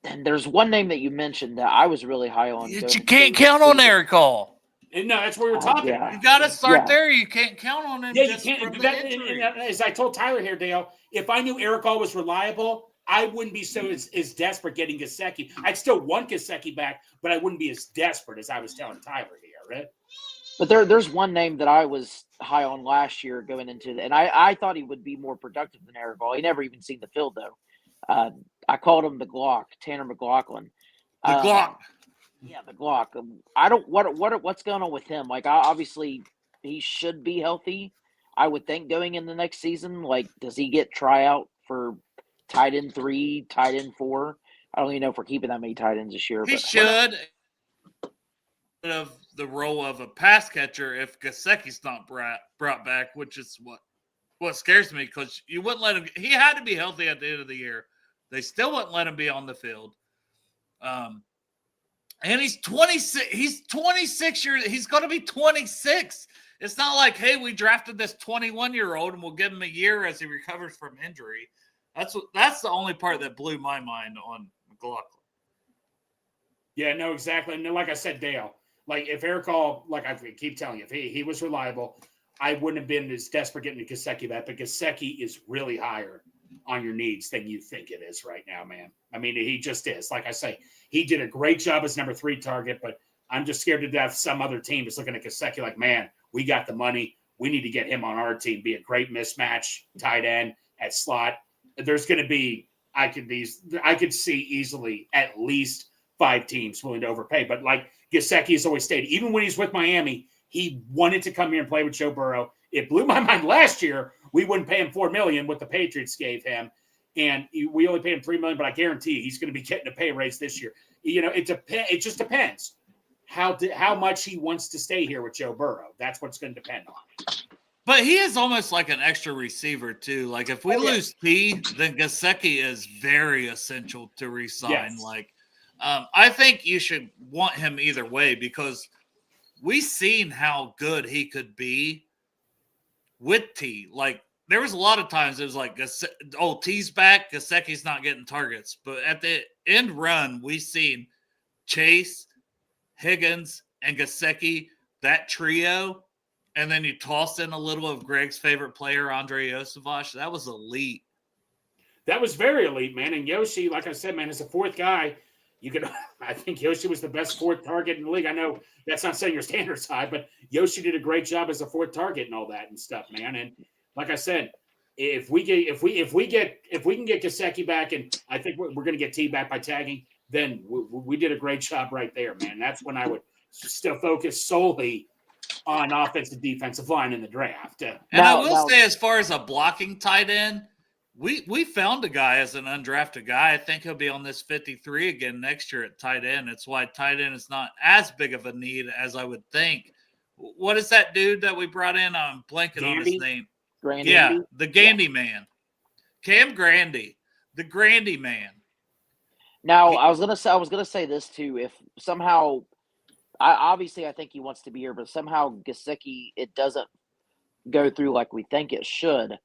And there's one name that you mentioned that I was really high on. You can't count on Eric All. And no, that's what we were talking about. You got to start there. You can't count on him. Yeah, you can't. As I told Tyler here, Dale, if I knew Eric All was reliable, I wouldn't be so as desperate getting Gesicki. I'd still want Gesicki back, but I wouldn't be as desperate as I was telling Tyler here, right? But there's one name that I was high on last year going into and I thought he would be more productive than Eric All. He never even seen the field though. I called him the Glock, Tanner McLaughlin. The Glock. Yeah, the Glock. I don't what's going on with him? Like, obviously he should be healthy. I would think going in the next season. Like, does he get tryout for tight end 3, tight end 4? I don't even know if we're keeping that many tight ends this year. He but should. Of the role of a pass catcher if Gesicki's not brought back, which is what scares me because you wouldn't let him. He had to be healthy at the end of the year. They still wouldn't let him be on the field. And he's 26. He's 26 years. He's going to be 26. It's not like, hey, we drafted this 21-year-old and we'll give him a year as he recovers from injury. That's the only part that blew my mind on McLaughlin. Yeah, no, exactly. And like I said, Dale, like if Eric All, like I keep telling you, if he was reliable, I wouldn't have been as desperate getting to Gesicki that. But Gesicki is really higher on your needs than you think it is right now, man. I mean, he just is. Like I say, he did a great job as number 3 target, but I'm just scared to death some other team is looking at Gesicki like, man, we got the money. We need to get him on our team. Be a great mismatch, tight end at slot. There's going to be, I could see easily at least 5 teams willing to overpay. But like Gesicki has always stated, even when he's with Miami, he wanted to come here and play with Joe Burrow. It blew my mind last year. We wouldn't pay him $4 million, what the Patriots gave him, and we only paid him $3 million. But I guarantee he's going to be getting a pay raise this year. You know, it just depends how much he wants to stay here with Joe Burrow. That's what's going to depend on. But he is almost like an extra receiver too. Like if we lose T, then Gesicki is very essential to resign. Yes. Like I think you should want him either way because we've seen how good he could be with T. Like there was a lot of times it was like, T's back, Gesicki's not getting targets. But at the end run, we seen Chase, Higgins, and Gesicki, that trio. And then you tossed in a little of Greg's favorite player, Andre Yosevich. That was elite. That was very elite, man. And Yoshi, like I said, man, as a 4th guy, I think Yoshi was the best 4th target in the league. I know that's not saying your standards high, but Yoshi did a great job as a 4th target and all that and stuff, man. And like I said, if we can get Gesicki back, and I think we're going to get T back by tagging, then we did a great job right there, man. That's when I would still focus solely on offensive defensive line in the draft. And I will say, as far as a blocking tight end, we found a guy as an undrafted guy. I think he'll be on this 53 again next year at tight end. That's why tight end is not as big of a need as I would think. What is that dude that we brought in? I'm blanking on his name. Grandy? Yeah, the Gandy man. Cam Grandy, the Grandy man. Now, I was gonna say this too. If somehow, I think he wants to be here, but somehow Gesicki, it doesn't go through like we think it should.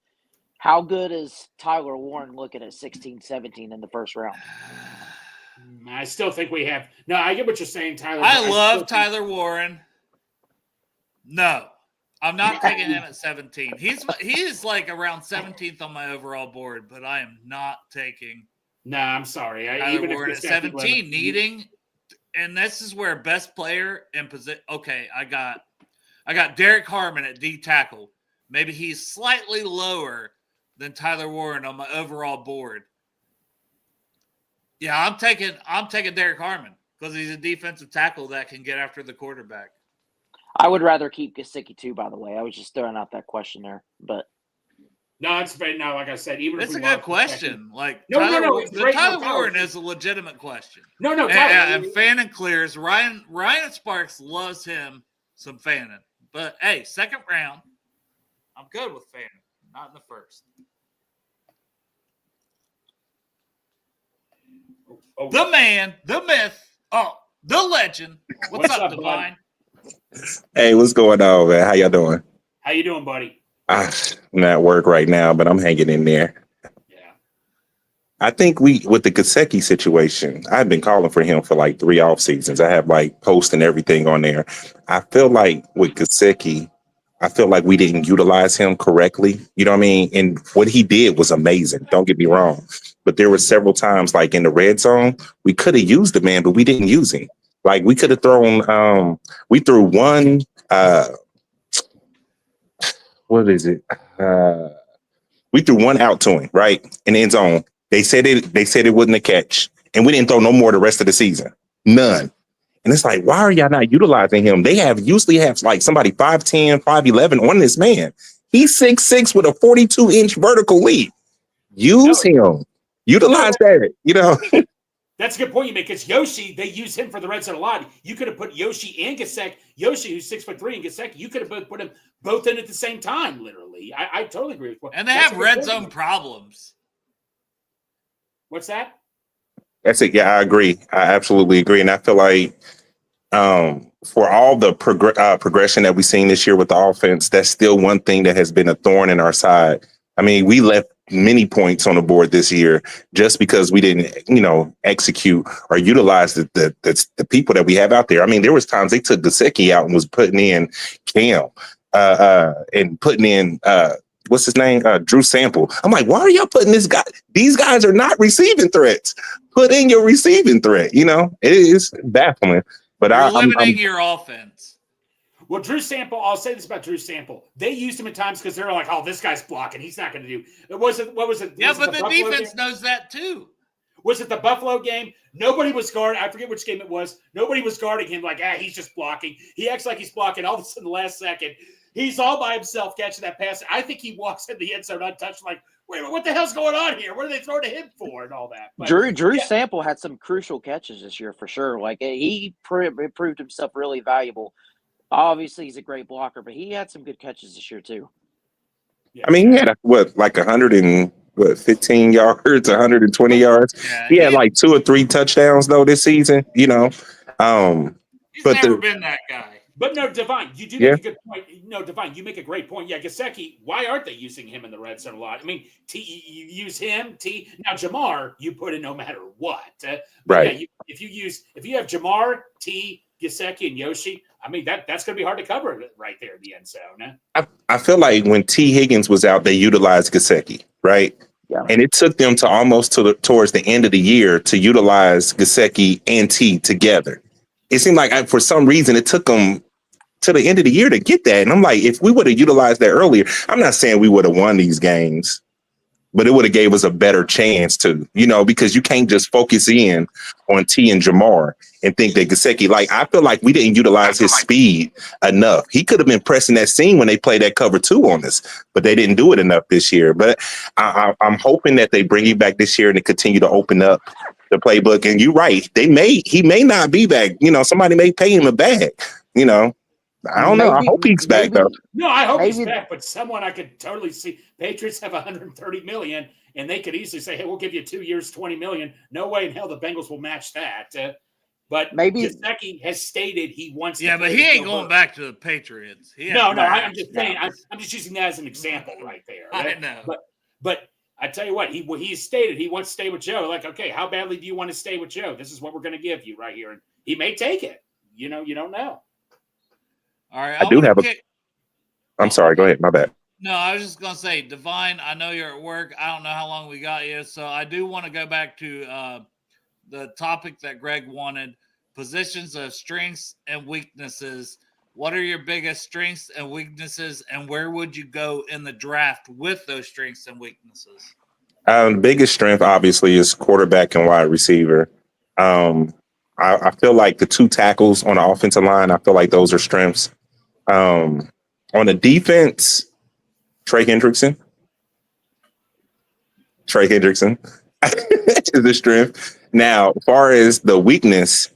How good is Tyler Warren looking at 16, 17 in the first round? I still think we have. No, I get what you're saying, Tyler. I love Tyler Warren. No, I'm not taking him at 17. He is like around 17th on my overall board, but I am not taking. No, I'm sorry. Tyler Warren at 17, needing, and this is where best player in position. Okay, I got Derek Harmon at D tackle. Maybe he's slightly lower than Tyler Warren on my overall board. Yeah, I'm taking Derek Harmon because he's a defensive tackle that can get after the quarterback. I would rather keep Gesicki too, by the way. I was just throwing out that question there. But no, it's fair. No, like I said, even it's if a good question. Like Tyler Warren is a legitimate question. No, and Fannin clears. Ryan Sparks loves him some Fannin. But hey, second round, I'm good with Fannin. Not in the first. Oh. The man, the myth, the legend. What's up, Divine? Hey, what's going on, man? How y'all doing? How you doing, buddy? I'm at work right now, but I'm hanging in there. Yeah. I think with the Gesicki situation, I've been calling for him for like 3 off seasons. I have like posts and everything on there. I feel like with Gesicki, we didn't utilize him correctly. You know what I mean? And what he did was amazing. Don't get me wrong. But there were several times like in the red zone, we could have used the man, but we didn't use him. Like we could have thrown, we threw one, what is it? We threw one out to him, right? In the end zone. They said it wasn't a catch. And we didn't throw no more the rest of the season. None. And it's like, why are y'all not utilizing him? They usually have like somebody 5'10", 5'11" on this man. He's 6'6" with a 42-inch vertical leap. Use him. Utilize that, That's a good point you make, because Yoshi, they use him for the red zone a lot. You could have put Yoshi and Gesicki. Yoshi, who's 6'3", and Gesicki, you could have put them both in at the same time, literally. I totally agree with you. And they have red zone problems. What's that? That's it. Yeah, I agree. I absolutely agree. And I feel like for all the progression that we've seen this year with the offense, that's still one thing that has been a thorn in our side. I mean, we left many points on the board this year just because we didn't, execute or utilize the people that we have out there. I mean, there was times they took Gesicki out and was putting in Cam and putting in what's his name? Drew Sample. I'm like, why are y'all putting this guy? These guys are not receiving threats. Put in your receiving threat. It is baffling. But You're limiting your offense. Well, Drew Sample, I'll say this about Drew Sample. They used him at times because they're like, oh, this guy's blocking. He's not going to do. What was it? Yeah, but the defense knows that too. Was it the Buffalo game? Nobody was guarding. I forget which game it was. Nobody was guarding him like, he's just blocking. He acts like he's blocking. All of a sudden, the last second, he's all by himself catching that pass. I think he walks in the end zone untouched, like, wait, what the hell's going on here? What are they throwing to him for and all that? But, Drew Sample had some crucial catches this year for sure. Like, he proved himself really valuable. Obviously, he's a great blocker, but he had some good catches this year too. Yeah. I mean, he had like 115 yards, 120 yards. Yeah, he had like 2 or 3 touchdowns though this season. He's never been that guy. But no, Divine, you do make a good point. No, Divine, you make a great point. Yeah, Gesicki, why aren't they using him in the red zone a lot? I mean, you use him. Now Jamar, you put in no matter what. Right. Yeah, if you have Jamar, Gesicki, and Yoshi, I mean that's going to be hard to cover right there in the end zone. I feel like when T. Higgins was out, they utilized Gesicki, right? Yeah. And it took them to almost towards the end of the year to utilize Gesicki and T together. It seemed like for some reason it took them to the end of the year to get that. And I'm like, if we would have utilized that earlier, I'm not saying we would have won these games, but it would have gave us a better chance to, because you can't just focus in on T and Jamar and think that Gesicki, like, I feel like we didn't utilize his speed enough. He could have been pressing that seam when they played that cover 2 on us, but they didn't do it enough this year. But I'm hoping that they bring you back this year and they continue to open up the playbook. And you're right. He may not be back. Somebody may pay him a bag, I don't know. I hope he's back though. No, I hope he's back, but someone I could totally see. Patriots have $130 million, and they could easily say, "Hey, we'll give you 2 years, $20 million." No way in hell the Bengals will match that. But maybe Gesicki has stated he wants. Yeah, but he ain't going back to the Patriots. I'm just saying. I'm just using that as an example right there. Right? I know. But I tell you what, he stated he wants to stay with Joe. Like, okay, how badly do you want to stay with Joe? This is what we're going to give you right here, and he may take it. You don't know. All right. I do have I'm sorry. Go ahead. My bad. No, I was just going to say, Divine, I know you're at work. I don't know how long we got you. So I do want to go back to the topic that Greg wanted, positions of strengths and weaknesses. What are your biggest strengths and weaknesses, and where would you go in the draft with those strengths and weaknesses? Biggest strength, obviously, is quarterback and wide receiver. I feel like the 2 tackles on the offensive line, I feel like those are strengths. On the defense, Trey Hendrickson. Is the strength. Now, as far as the weakness,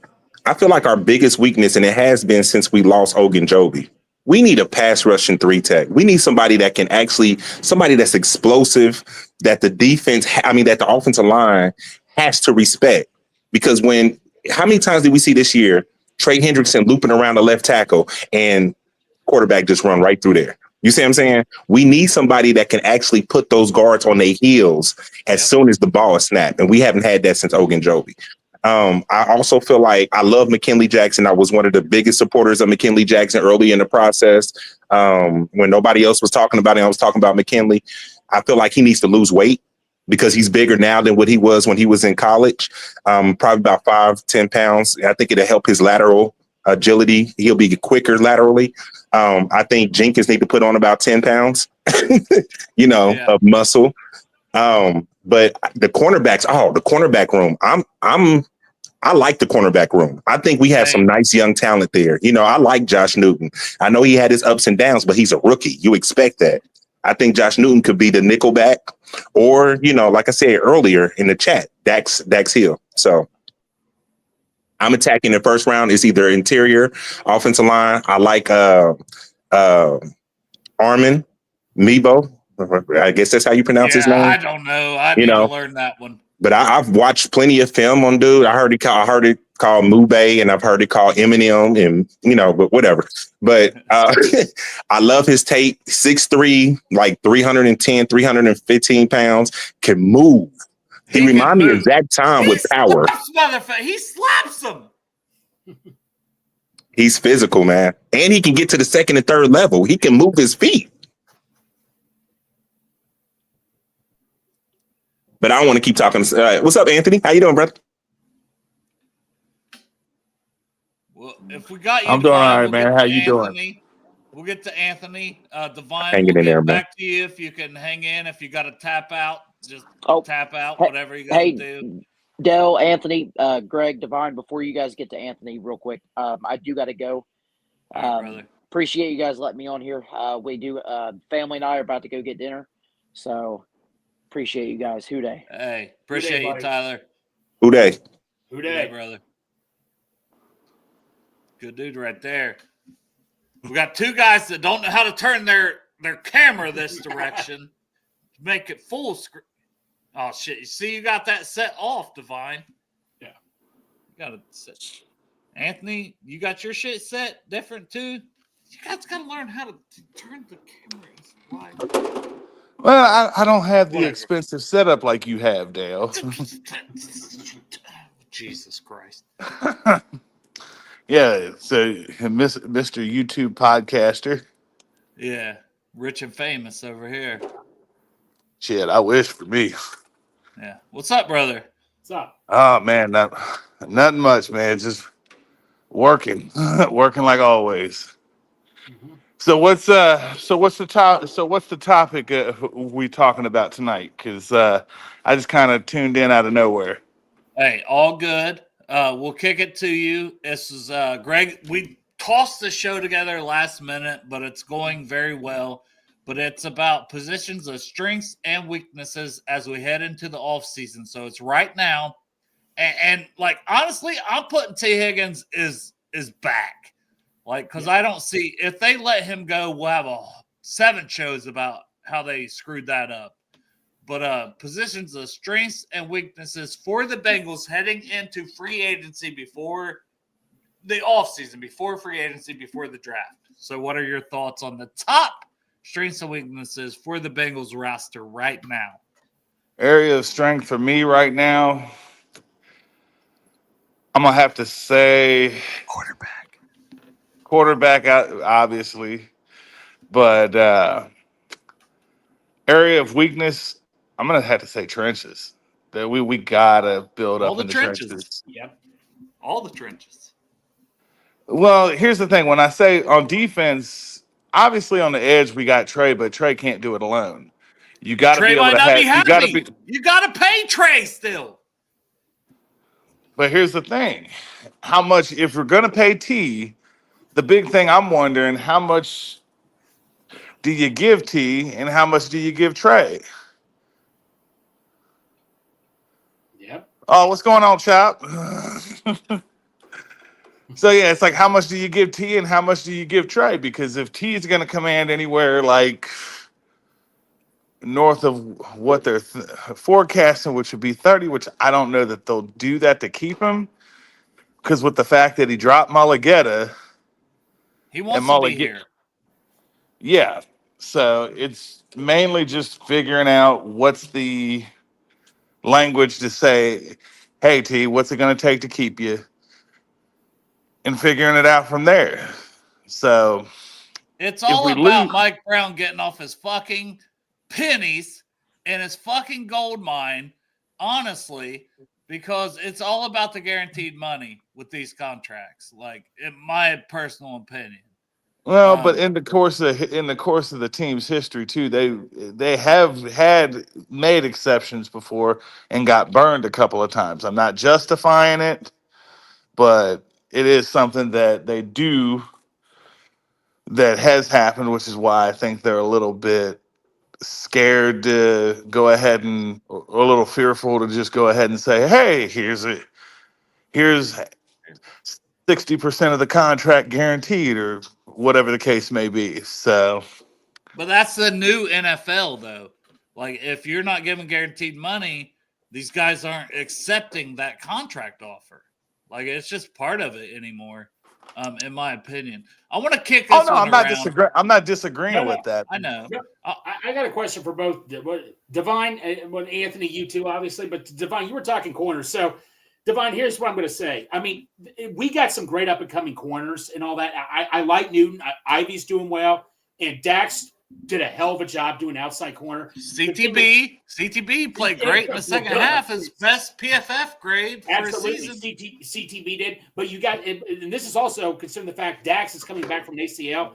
I feel like our biggest weakness, and it has been since we lost Ogunjobi, we need a pass rushing 3-tech. We need somebody that's explosive, that the that the offensive line has to respect. Because how many times did we see this year Trey Hendrickson looping around the left tackle and quarterback just run right through there? You see what I'm saying? We need somebody that can actually put those guards on their heels as soon as the ball is snapped. And we haven't had that since Ogunjobi. I also feel like I love McKinley Jackson. I was one of the biggest supporters of McKinley Jackson early in the process. When nobody else was talking about it, I was talking about McKinley. I feel like he needs to lose weight because he's bigger now than what he was when he was in college. Probably about 5-10 pounds. I think it'll help his lateral agility. He'll be quicker laterally. I think Jenkins need to put on about 10 pounds, of muscle. But the cornerback room. I like the cornerback room. I think we have some nice young talent there. I like Josh Newton. I know he had his ups and downs, but he's a rookie. You expect that. I think Josh Newton could be the nickel back, or like I said earlier in the chat, Dax Hill. So I'm attacking the first round. It's either interior, offensive line. I like Armin Mebo. I guess that's how you pronounce his name. I don't know. I need to learn that one. But I've watched plenty of film on dude. I heard it called Mube, and I've heard it called Eminem, and but whatever. But I love his tape. 6'3", like 310, 315 pounds, can move. He reminds me of Zach Tom with power. He slaps him. He's physical, man. And he can get to the second and third level. He can move his feet. But I don't want to keep talking. What's up, Anthony? How you doing, brother? Well, if we got you, I'm doing all right, man. How you doing? We'll get to Anthony. Divine, hanging in there, back to you if you can hang in. If you got to tap out, just tap out, whatever you got to do. Dell, Anthony, Greg, Divine, before you guys get to Anthony real quick, I do got to go. Brother. Appreciate you guys letting me on here. We do, family and I are about to go get dinner. So appreciate you guys. Hooday. Hey, appreciate you, Tyler. Hooday. Hooday, brother. Good dude right there. We got two guys that don't know how to turn their camera this direction to make it full screen. Oh shit! You see, you got that set off, Divine. Yeah, you got it set. Anthony, you got your shit set different too. You guys got to learn how to turn the cameras. Well, I don't have the expensive setup like you have, Dale. Jesus Christ. Yeah, so Mr. YouTube podcaster. Yeah, rich and famous over here. Shit, I wish for me. Yeah. What's up, brother? What's up? Oh man, nothing much, man. Just working, working like always. Mm-hmm. So what's the topic we talking about tonight? Because I just kind of tuned in out of nowhere. Hey, all good. We'll kick it to you. This is Greg. We tossed the show together last minute, but it's going very well. But it's about positions of strengths and weaknesses as we head into the offseason. So it's right now. And like, honestly, I'm putting T. Higgins is back. Like, because I don't see, if they let him go, we'll have 7 shows about how they screwed that up. But positions of strengths and weaknesses for the Bengals heading into free agency before the offseason, before free agency, before the draft. So what are your thoughts on the top strengths and weaknesses for the Bengals roster right now? Area of strength for me right now, I'm going to have to say quarterback, obviously. But area of weakness, I'm going to have to say trenches. That we got to build all up the in the trenches. trenches. Yep. All the trenches. Well, here's the thing. When I say on defense, obviously on the edge we got Trey, but Trey can't do it alone. You got to be Trey able might to not have. be happy. You got to pay Trey still. But here's the thing: how much? If we're gonna pay T, the big thing I'm wondering: how much do you give T, and how much do you give Trey? Yep. Oh, what's going on, Chop? So yeah, it's like how much do you give T and how much do you give Trey? Because if T is going to command anywhere like north of what they're forecasting, which would be 30, which I don't know that they'll do that to keep him. Because with the fact that he dropped Mulligetta, he wants to be here. Yeah, so it's mainly just figuring out what's the language to say, hey T, what's it going to take to keep you? And figuring it out from there. So it's all about Mike Brown getting off his fucking pennies and his fucking gold mine, honestly, because it's all about the guaranteed money with these contracts. Like, in my personal opinion. Well, but in the course of the team's history too, they have had made exceptions before and got burned a couple of times. I'm not justifying it, but it is something that they do that has happened, which is why I think they're a little bit scared to go ahead and or a little fearful to just go ahead and say, "Hey, here's 60% of the contract guaranteed," or whatever the case may be. So, but that's the new NFL, though. Like, if you're not giving guaranteed money, these guys aren't accepting that contract offer. Like, it's just part of it anymore, in my opinion. I want to kick this. Oh no, I'm not disagreeing with that. I know. I got a question for both Divine and Anthony, you two, obviously, but Divine, you were talking corners. So, Divine, here's what I'm going to say. I mean, we got some great up and coming corners and all that. I like Newton. Ivy's doing well, and Dax did a hell of a job doing outside corner. CTB played great in the second half. His best PFF grade for a season. CTB did, but you got, and this is also considering the fact Dax is coming back from an ACL.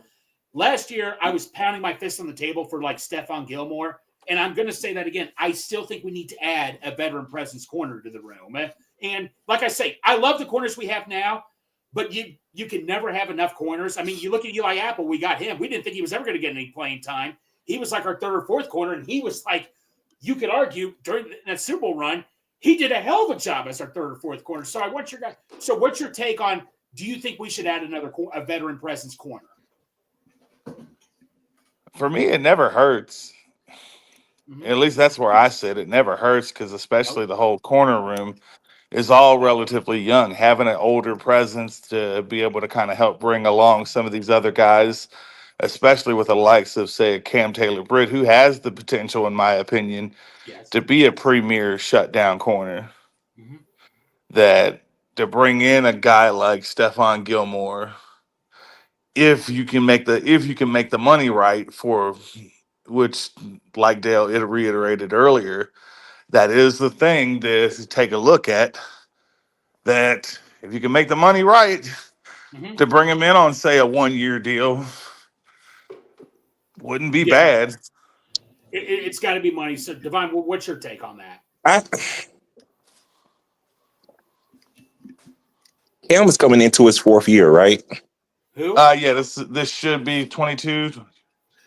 Last year, I was pounding my fist on the table for like Stephon Gilmore, and I'm going to say that again. I still think we need to add a veteran presence corner to the room. And like I say, I love the corners we have now, but you can never have enough corners. I mean, you look at Eli Apple, we got him. We didn't think he was ever going to get any playing time. He was like our third or fourth corner, and he was like, you could argue during that Super Bowl run, he did a hell of a job as our third or fourth corner. So what's your take on, do you think we should add a veteran presence corner? For me, it never hurts. Mm-hmm. At least that's where I sit. It never hurts because especially the whole corner room is all relatively young. Having an older presence to be able to kind of help bring along some of these other guys, especially with the likes of, say, Cam Taylor-Britt, who has the potential, in my opinion, to be a premier shutdown corner. Mm-hmm. That to bring in a guy like Stephon Gilmore, if you can make the money right for, which, like Dale reiterated earlier, that is the thing to take a look at. That if you can make the money right, mm-hmm. to bring him in on, say, a 1-year deal, wouldn't be bad. It's got to be money. So, Divine, what's your take on that? Cam is coming into his 4th year, right? Who? Yeah, this should be 22.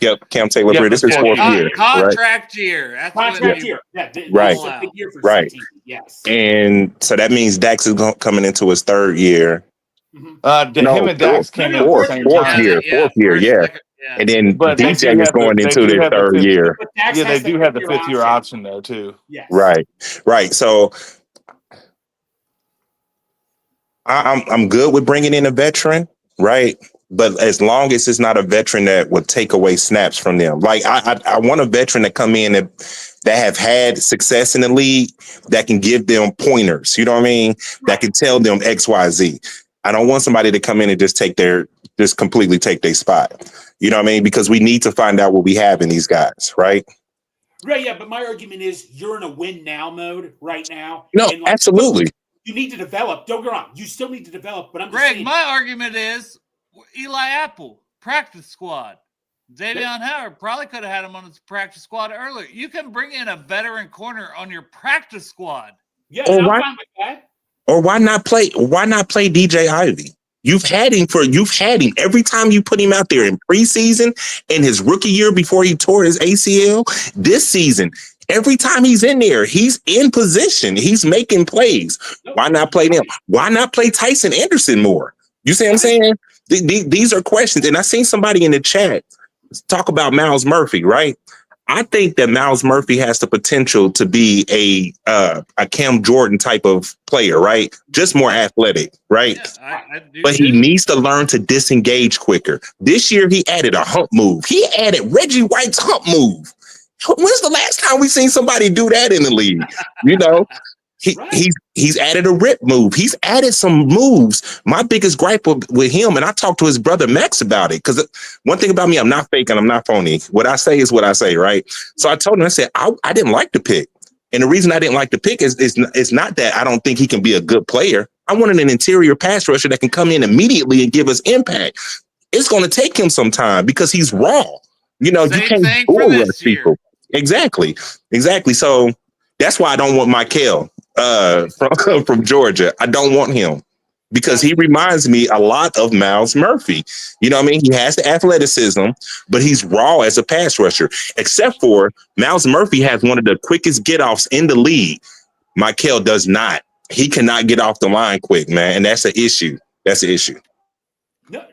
Yep, Cam Taylor-Britt. This is his 4th year. Contract year. Contract year. Yeah, right. A big year for right. CT. Yes. And so that means Dax is coming into his 3rd year. Mm-hmm. Him and Dax came in fourth year, yeah. And then DJ is going into their 3rd year. Yeah, they do have the 5th year option though too. Yes. Right. So I'm good with bringing in a veteran, right? But as long as it's not a veteran that would take away snaps from them. Like I want a veteran to come in that have had success in the league that can give them pointers. You know what I mean? That can tell them X, Y, Z. I don't want somebody to come in and just completely take their spot. You know what I mean? Because we need to find out what we have in these guys, right? Right, yeah. But my argument is you're in a win now mode right now. No, absolutely. You need to develop. Don't get wrong. You still need to develop. But I'm just Greg, saying, my argument is Eli Apple, practice squad. Davion Howard probably could have had him on his practice squad earlier. You can bring in a veteran corner on your practice squad. Yeah, I'm fine with that. Or why not play DJ Ivy? You've had him every time you put him out there in preseason, in his rookie year before he tore his ACL, this season. Every time he's in there, he's in position. He's making plays. Why not play them? Why not play Tyson Anderson more? You see what I'm saying? These are questions. And I seen somebody in the chat talk about Miles Murphy, right? I think that Miles Murphy has the potential to be a Cam Jordan type of player, right? Just more athletic, right? Yeah, I do but he needs to learn to disengage quicker. This year, he added a hump move. He added Reggie White's hump move. When's the last time we seen somebody do that in the league? You know, he's added a rip move. He's added some moves. My biggest gripe with him, and I talked to his brother Max about it, because one thing about me, I'm not fake and I'm not phony. What I say is what I say, right? So I told him, I said, I didn't like the pick. And the reason I didn't like the pick is not that I don't think he can be a good player. I wanted an interior pass rusher that can come in immediately and give us impact. It's going to take him some time because he's raw. You know, you Same can't thing for bull rush this year. people. Exactly. So that's why I don't want Michael from Georgia. I don't want him because he reminds me a lot of Miles Murphy. You know what I mean? He has the athleticism, but he's raw as a pass rusher, except for Miles Murphy has one of the quickest get-offs in the league. Michael does not. He cannot get off the line quick, man, and that's an issue. That's an issue. No,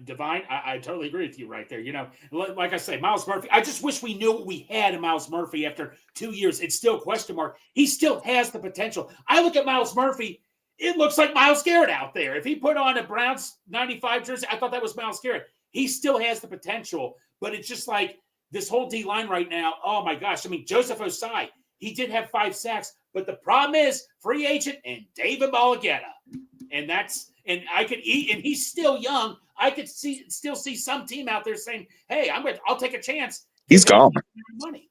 Divine, I totally agree with you right there. You know, like I say, Miles Murphy, I just wish we knew what we had in Miles Murphy after 2 years. It's still a question mark. He still has the potential. I look at Miles Murphy, it looks like Myles Garrett out there. If he put on a Browns 95 jersey, I thought that was Myles Garrett. He still has the potential, but it's just like this whole D line right now. Oh my gosh. I mean, Joseph Osai, he did have 5 sacks, but the problem is free agent and David Mulugheta. And I could eat, and he's still young. I could still see some team out there saying, "Hey, I'll take a chance." He's gone. Money.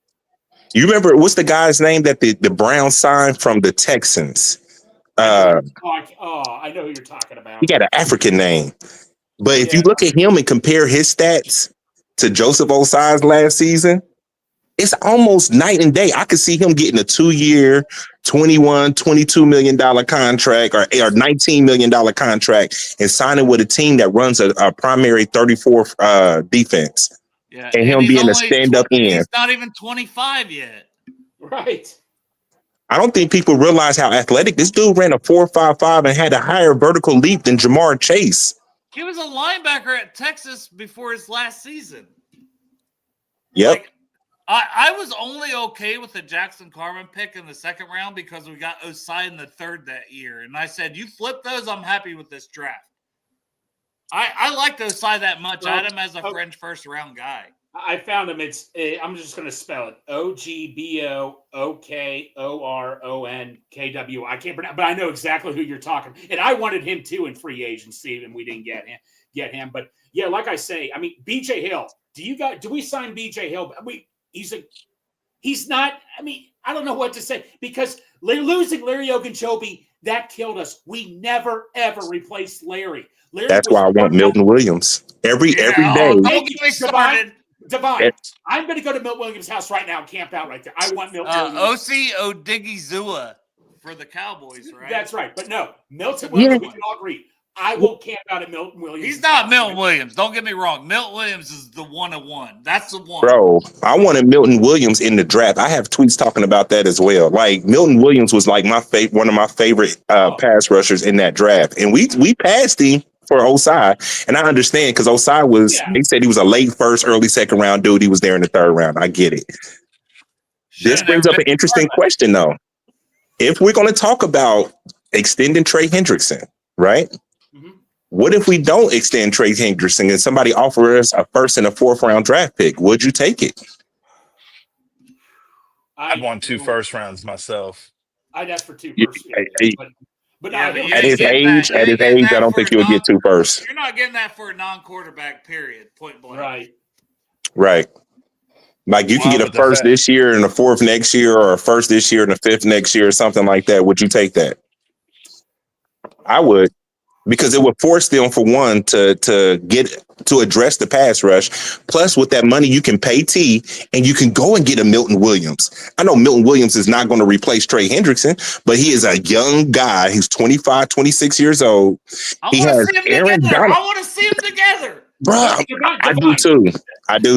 You remember what's the guy's name that the Browns signed from the Texans? I know who you're talking about. He got an African name, but if you look at him and compare his stats to Joseph Osai's last season, it's almost night and day. I could see him getting a 2-year, $22 million contract or $19 million contract and signing with a team that runs a primary 34 defense. Yeah, and him being a stand-up end. He's not even 25 yet. Right. I don't think people realize how athletic this dude ran a 4.55 and had a higher vertical leap than Jamar Chase. He was a linebacker at Texas before his last season. Yep. Like, I was only okay with the Jackson Carman pick in the second round because we got Osai in the third that year. And I said, you flip those, I'm happy with this draft. I liked Osai that much. I had him as a fringe first round guy. I found him. I'm just going to spell it. OGBOOKORONKW. I can't pronounce, but I know exactly who you're talking. And I wanted him too in free agency, and we didn't get him. But yeah, like I say, I mean, BJ Hill. Do we sign BJ Hill? He's not. I mean, I don't know what to say because losing Larry Ogunjobi, that killed us. We never ever replaced Larry. That's why I want Milton Williams every day. Don't get me started. Divine. I'm going to go to Milton Williams' house right now and camp out right there. I want Milton Williams. Osi Odigizua for the Cowboys, right? That's right. But no, Milton Williams, we can all agree. I will camp out at Milton Williams. He's not Milton Williams. Don't get me wrong. Milton Williams is the 101. That's the one. Bro, I wanted Milton Williams in the draft. I have tweets talking about that as well. Like Milton Williams was like one of my favorite pass rushers in that draft. And we passed him for Osai. And I understand because Osai they said he was a late first, early second round dude. He was there in the third round. I get it. This brings up an interesting question though. If we're going to talk about extending Trey Hendrickson, right? What if we don't extend Trey Hendrickson and somebody offers us a first and a fourth round draft pick? Would you take it? I'd want 2 first rounds myself. I'd ask for 2 first. But at his age, I don't think you'll get 2 first. You're not getting that for a non-quarterback, period, point blank. Right. Like you can get a first this year and a fourth next year, or a first this year and a fifth next year, or something like that. Would you take that? I would. Because it would force them, for one, to address the pass rush. Plus, with that money, you can pay T, and you can go and get a Milton Williams. I know Milton Williams is not going to replace Trey Hendrickson, but he is a young guy. He's 25, 26 years old. I want to see him together. Bro, I do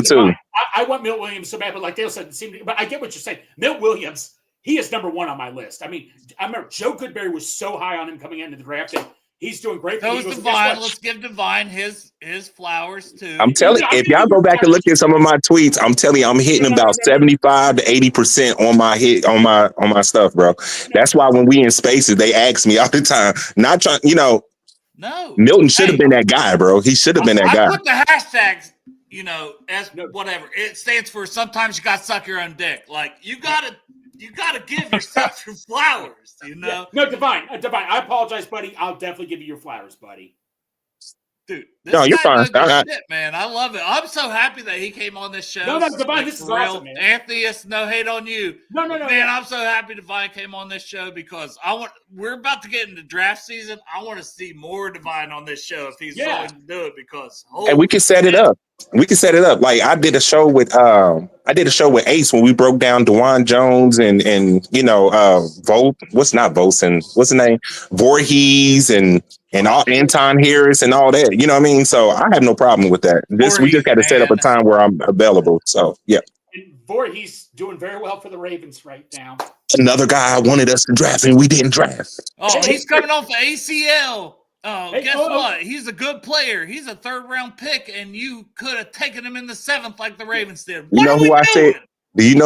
too. I want Milton Williams so bad, but like Dale said, but I get what you're saying. Milton Williams, he is number 1 on my list. I mean, I remember Joe Goodberry was so high on him coming into the draft, and he's doing great. So is Divine. Let's give Divine his flowers too. I'm telling you, if y'all go back and look at some of my tweets, I'm telling you, I'm hitting about 75 to 80% on my stuff, bro. That's why when we in spaces, they ask me all the time. Not trying, No, Milton should have been that guy, bro. He should have been that guy. I put the hashtags, as whatever. It stands for sometimes you got to suck your own dick. Like you gotta give yourself your flowers, Yeah. No, Divine. I apologize, buddy. I'll definitely give you your flowers, buddy. Dude, this No, you're guy fine. knows his shit, man. I love it. I'm so happy that he came on this show. No, Divine, this is for real. awesome, man. Anthony, it's no hate on you. No, man. yeah. I'm so happy Divine came on this show because we're about to get into draft season. I want to see more Divine on this show if he's willing to do it because and we can set it up. We can set it up. Like I did a show with Ace when we broke down DeJuan Jones and what's the name? Voorhees and all Anton Harris and all that. You know what I mean? So I have no problem with that. We just got to set up a time where I'm available. So yeah. And Voorhees doing very well for the Ravens right now. Another guy wanted us to draft and we didn't draft. Oh, he's coming off the ACL. Oh, guess what? He's a good player. He's a 3rd round pick, and you could have taken him in the 7th like the Ravens did. Do you know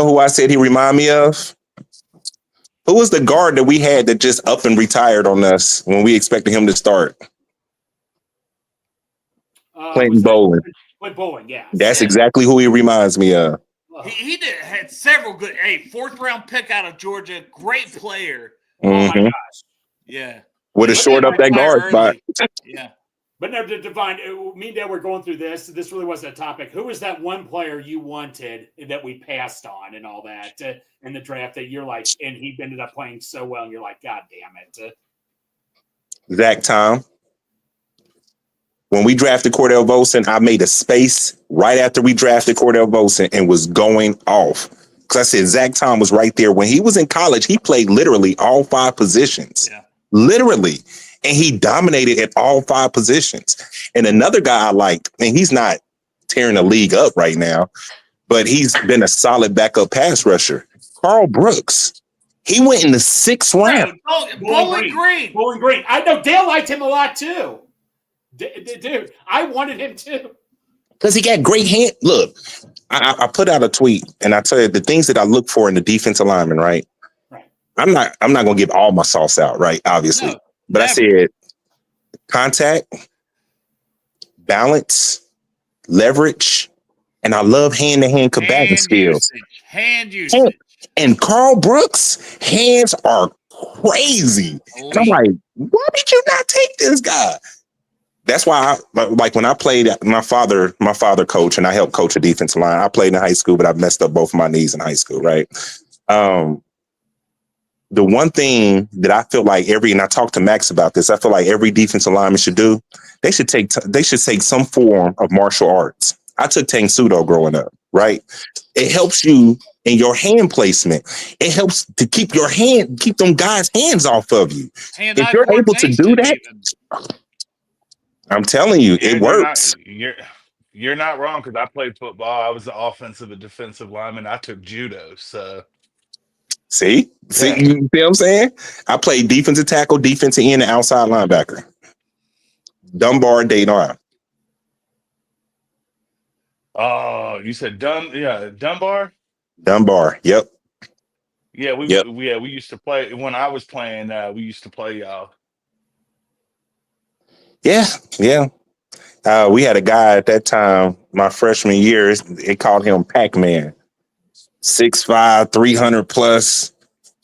who I said he remind me of? Who was the guard that we had that just up and retired on us when we expected him to start? Quentin Bowling. Quentin Bowling, yeah. That's exactly who he reminds me of. He had several good. Hey, 4th round pick out of Georgia, great player. Mm-hmm. Oh my gosh. Yeah. Would have shored up that guard spot. Yeah. But no, Divine, me and Dad were going through this. This really wasn't a topic. Who was that one player you wanted that we passed on and all that in the draft that you're like, and he ended up playing so well, and you're like, God damn it. Zach Tom. When we drafted Cordell Volson, I made a space right after we drafted Cordell Volson and was going off. Because I said Zach Tom was right there. When he was in college, he played literally all 5 positions. Yeah. Literally. And he dominated at all 5 positions. And another guy I liked, and he's not tearing the league up right now, but he's been a solid backup pass rusher. Carl Brooks. He went in the 6th round. Bowling Green. I know Dale liked him a lot too. Dude, I wanted him too. Because he got great hand. Look, I put out a tweet and I tell you the things that I look for in the defensive lineman, right? I'm not gonna give all my sauce out, right? Obviously. No, but never. I said contact, balance, leverage, and I love hand-to-hand combating skills. Hand usage. And Carl Brooks' hands are crazy. And I'm like, why did you not take this guy? That's why when I played, my father coached and I helped coach a defensive line. I played in high school, but I messed up both of my knees in high school, right? The one thing that I feel like and I talked to Max about this, I feel like every defensive lineman should do, they should take some form of martial arts. I took Tang Sudo growing up, right? It helps you in your hand placement. It helps to keep them guys' hands off of you. If you're able to do that, I'm telling you, it works. You're not wrong because I played football. I was an offensive and defensive lineman. I took judo, so. See, you see what I'm saying? I played defensive tackle, defensive end, and outside linebacker. Dunbar, Dayton. Oh, you said Dunbar? Dunbar, yep. Yeah, we used to play when I was playing. We used to play y'all. Yeah. We had a guy at that time, my freshman year. They called him Pac-Man. 6'5", 300 plus.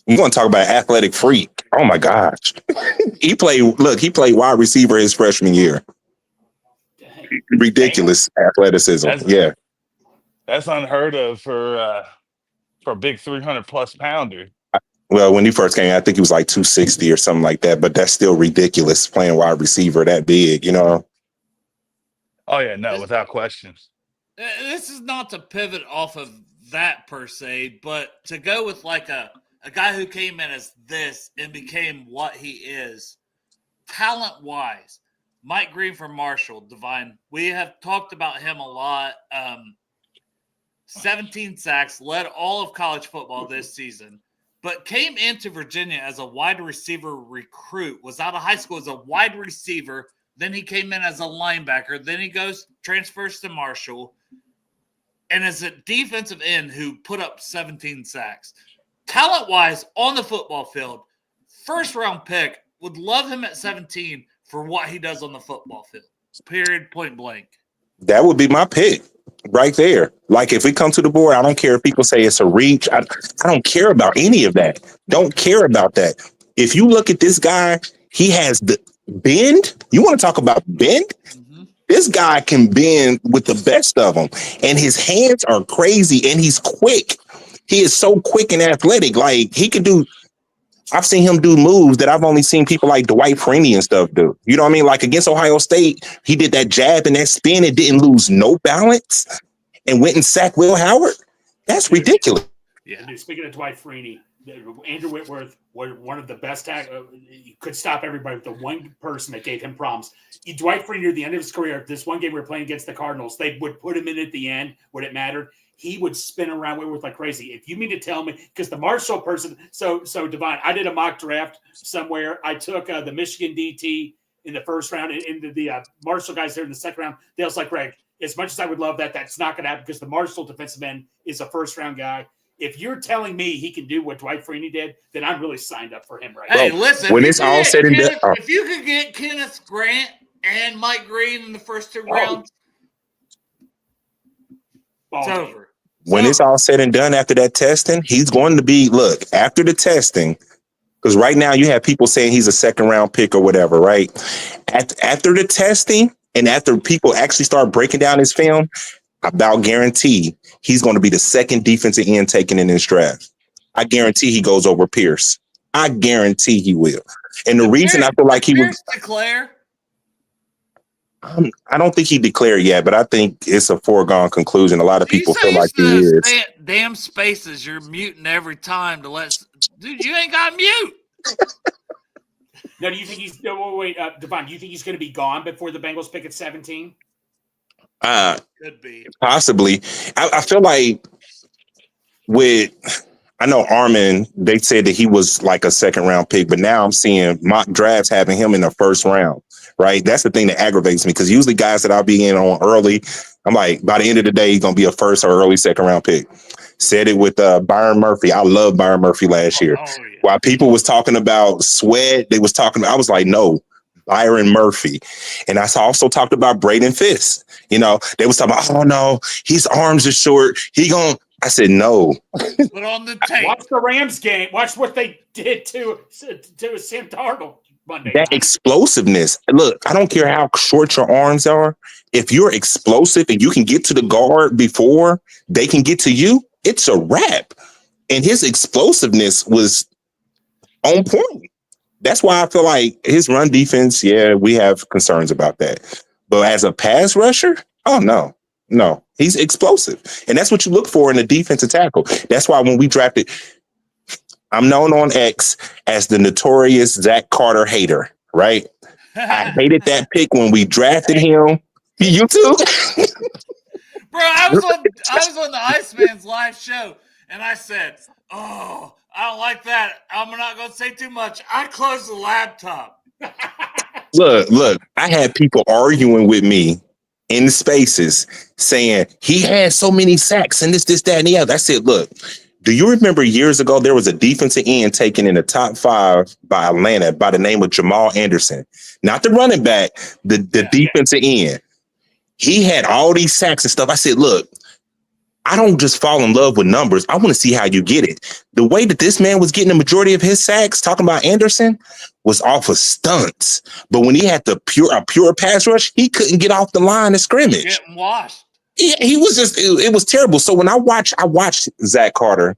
You want to talk about athletic freak? Oh my gosh! He played wide receiver his freshman year. Ridiculous athleticism. That's unheard of for a big 300 plus pounder. Well, when he first came, I think he was like 260 or something like that. But that's still ridiculous playing wide receiver that big, you know. Oh yeah, no, without questions. This is not to pivot off of that per se, but to go with like a guy who came in as this and became what he is, talent-wise, Mike Green from Marshall, Divine. We have talked about him a lot. 17 sacks, led all of college football this season, but came into Virginia as a wide receiver recruit, was out of high school as a wide receiver. Then he came in as a linebacker. Then he transfers to Marshall. And as a defensive end who put up 17 sacks. Talent-wise, on the football field, first-round pick, would love him at 17 for what he does on the football field. Period, point blank. That would be my pick right there. Like, if we come to the board, I don't care if people say it's a reach. I don't care about any of that. Don't care about that. If you look at this guy, he has the bend. You want to talk about bend? Mm-hmm. This guy can bend with the best of them, and his hands are crazy, and he's quick. He is so quick and athletic. Like he can do. I've seen him do moves that I've only seen people like Dwight Freeney and stuff do. You know what I mean? Like against Ohio State, he did that jab and that spin and didn't lose no balance and went and sacked Will Howard. That's ridiculous. Yeah. Dude, speaking of Dwight Freeney, Andrew Whitworth was one of the best. He could stop everybody with the one person that gave him problems. Dwight Freeney, at the end of his career, this one game we were playing against the Cardinals, they would put him in at the end when it mattered. He would spin around Whitworth like crazy. If you mean to tell me, because the Marshall person, so Devon, I did a mock draft somewhere. I took the Michigan DT in the first round, and the Marshall guys there in the second round. Dale's like, Greg, as much as I would love that, that's not going to happen because the Marshall defensive end is a first round guy. If you're telling me he can do what Dwight Freeney did, then I'm really signed up for him right now. Hey, listen, when it's all said and done, if you could get Kenneth Grant and Mike Green in the first two rounds, it's over. When it's all said and done after that testing, he's going to be, look, after the testing, because right now you have people saying he's a second round pick or whatever, right? After the testing and after people actually start breaking down his film, I about guarantee he's going to be the second defensive end taken in this draft. I guarantee he goes over Pierce. I guarantee he will. And the reason I feel like he was declare. I don't think he declared yet, but I think it's a foregone conclusion. A lot of people feel like he is. Damn spaces, you're muting every time to let. Dude, you ain't got mute. Now, do you think he's? Wait, Devon, do you think he's going to be gone before the Bengals pick at 17? Could be possibly. I feel like I know Armin, they said that he was like a second round pick, but now I'm seeing mock drafts having him in the first round. Right. That's the thing that aggravates me because usually guys that I'll be in on early, I'm like, by the end of the day, he's going to be a first or early second round pick. Said it with Byron Murphy. I love Byron Murphy last year. Yeah. While people was talking about Sweat, they was talking about, I was like, no, Byron Murphy. And I also talked about Braden Fisk. You know, they was talking about, oh no, his arms are short. I said, no. Put on the tape. Watch the Rams game. Watch what they did to Sam Darnold Monday. That explosiveness. Look, I don't care how short your arms are. If you're explosive and you can get to the guard before they can get to you, it's a wrap. And his explosiveness was on point. That's why I feel like his run defense, yeah, we have concerns about that. But as a pass rusher, oh, no, he's explosive. And that's what you look for in a defensive tackle. That's why when we drafted, I'm known on X as the notorious Zach Carter hater, right? I hated that pick when we drafted him. You too? Bro, I was on the Iceman's live show, and I said, oh, I don't like that. I'm not going to say too much. I closed the laptop. Look, I had people arguing with me in the spaces saying he had so many sacks and this, that, and the other. I said, look, do you remember years ago there was a defensive end taken in the top 5 by Atlanta by the name of Jamal Anderson? Not the running back, the defensive end. He had all these sacks and stuff. I said, look, I don't just fall in love with numbers. I want to see how you get it. The way that this man was getting the majority of his sacks, talking about Anderson, was off of stunts. But when he had a pure pass rush, he couldn't get off the line of scrimmage. Getting washed. He was just, it was terrible. So when I watched Zach Carter,